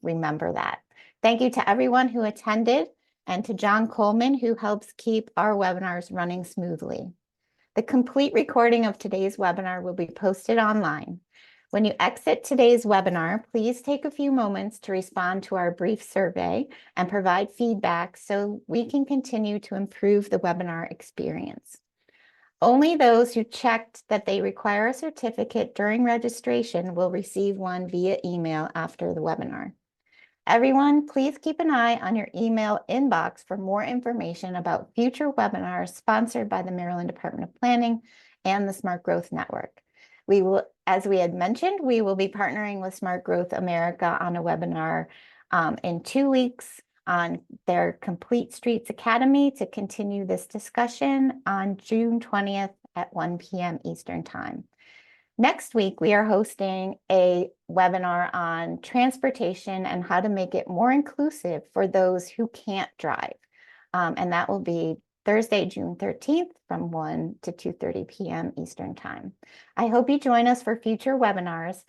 remember that. Thank you to everyone who attended and to John Coleman, who helps keep our webinars running smoothly. The complete recording of today's webinar will be posted online. When you exit today's webinar, please take a few moments to respond to our brief survey and provide feedback so we can continue to improve the webinar experience. Only those who checked that they require a certificate during registration will receive one via email after the webinar. Everyone, please keep an eye on your email inbox for more information about future webinars sponsored by the Maryland Department of Planning and the Smart Growth Network. We will, as we had mentioned, we will be partnering with Smart Growth America on a webinar in 2 weeks on their Complete Streets Academy to continue this discussion on June 20th at 1 p.m. Eastern Time. Next week, we are hosting a webinar on transportation and how to make it more inclusive for those who can't drive. And that will be Thursday, June 13th from 1 to 2:30 p.m. Eastern Time. I hope you join us for future webinars.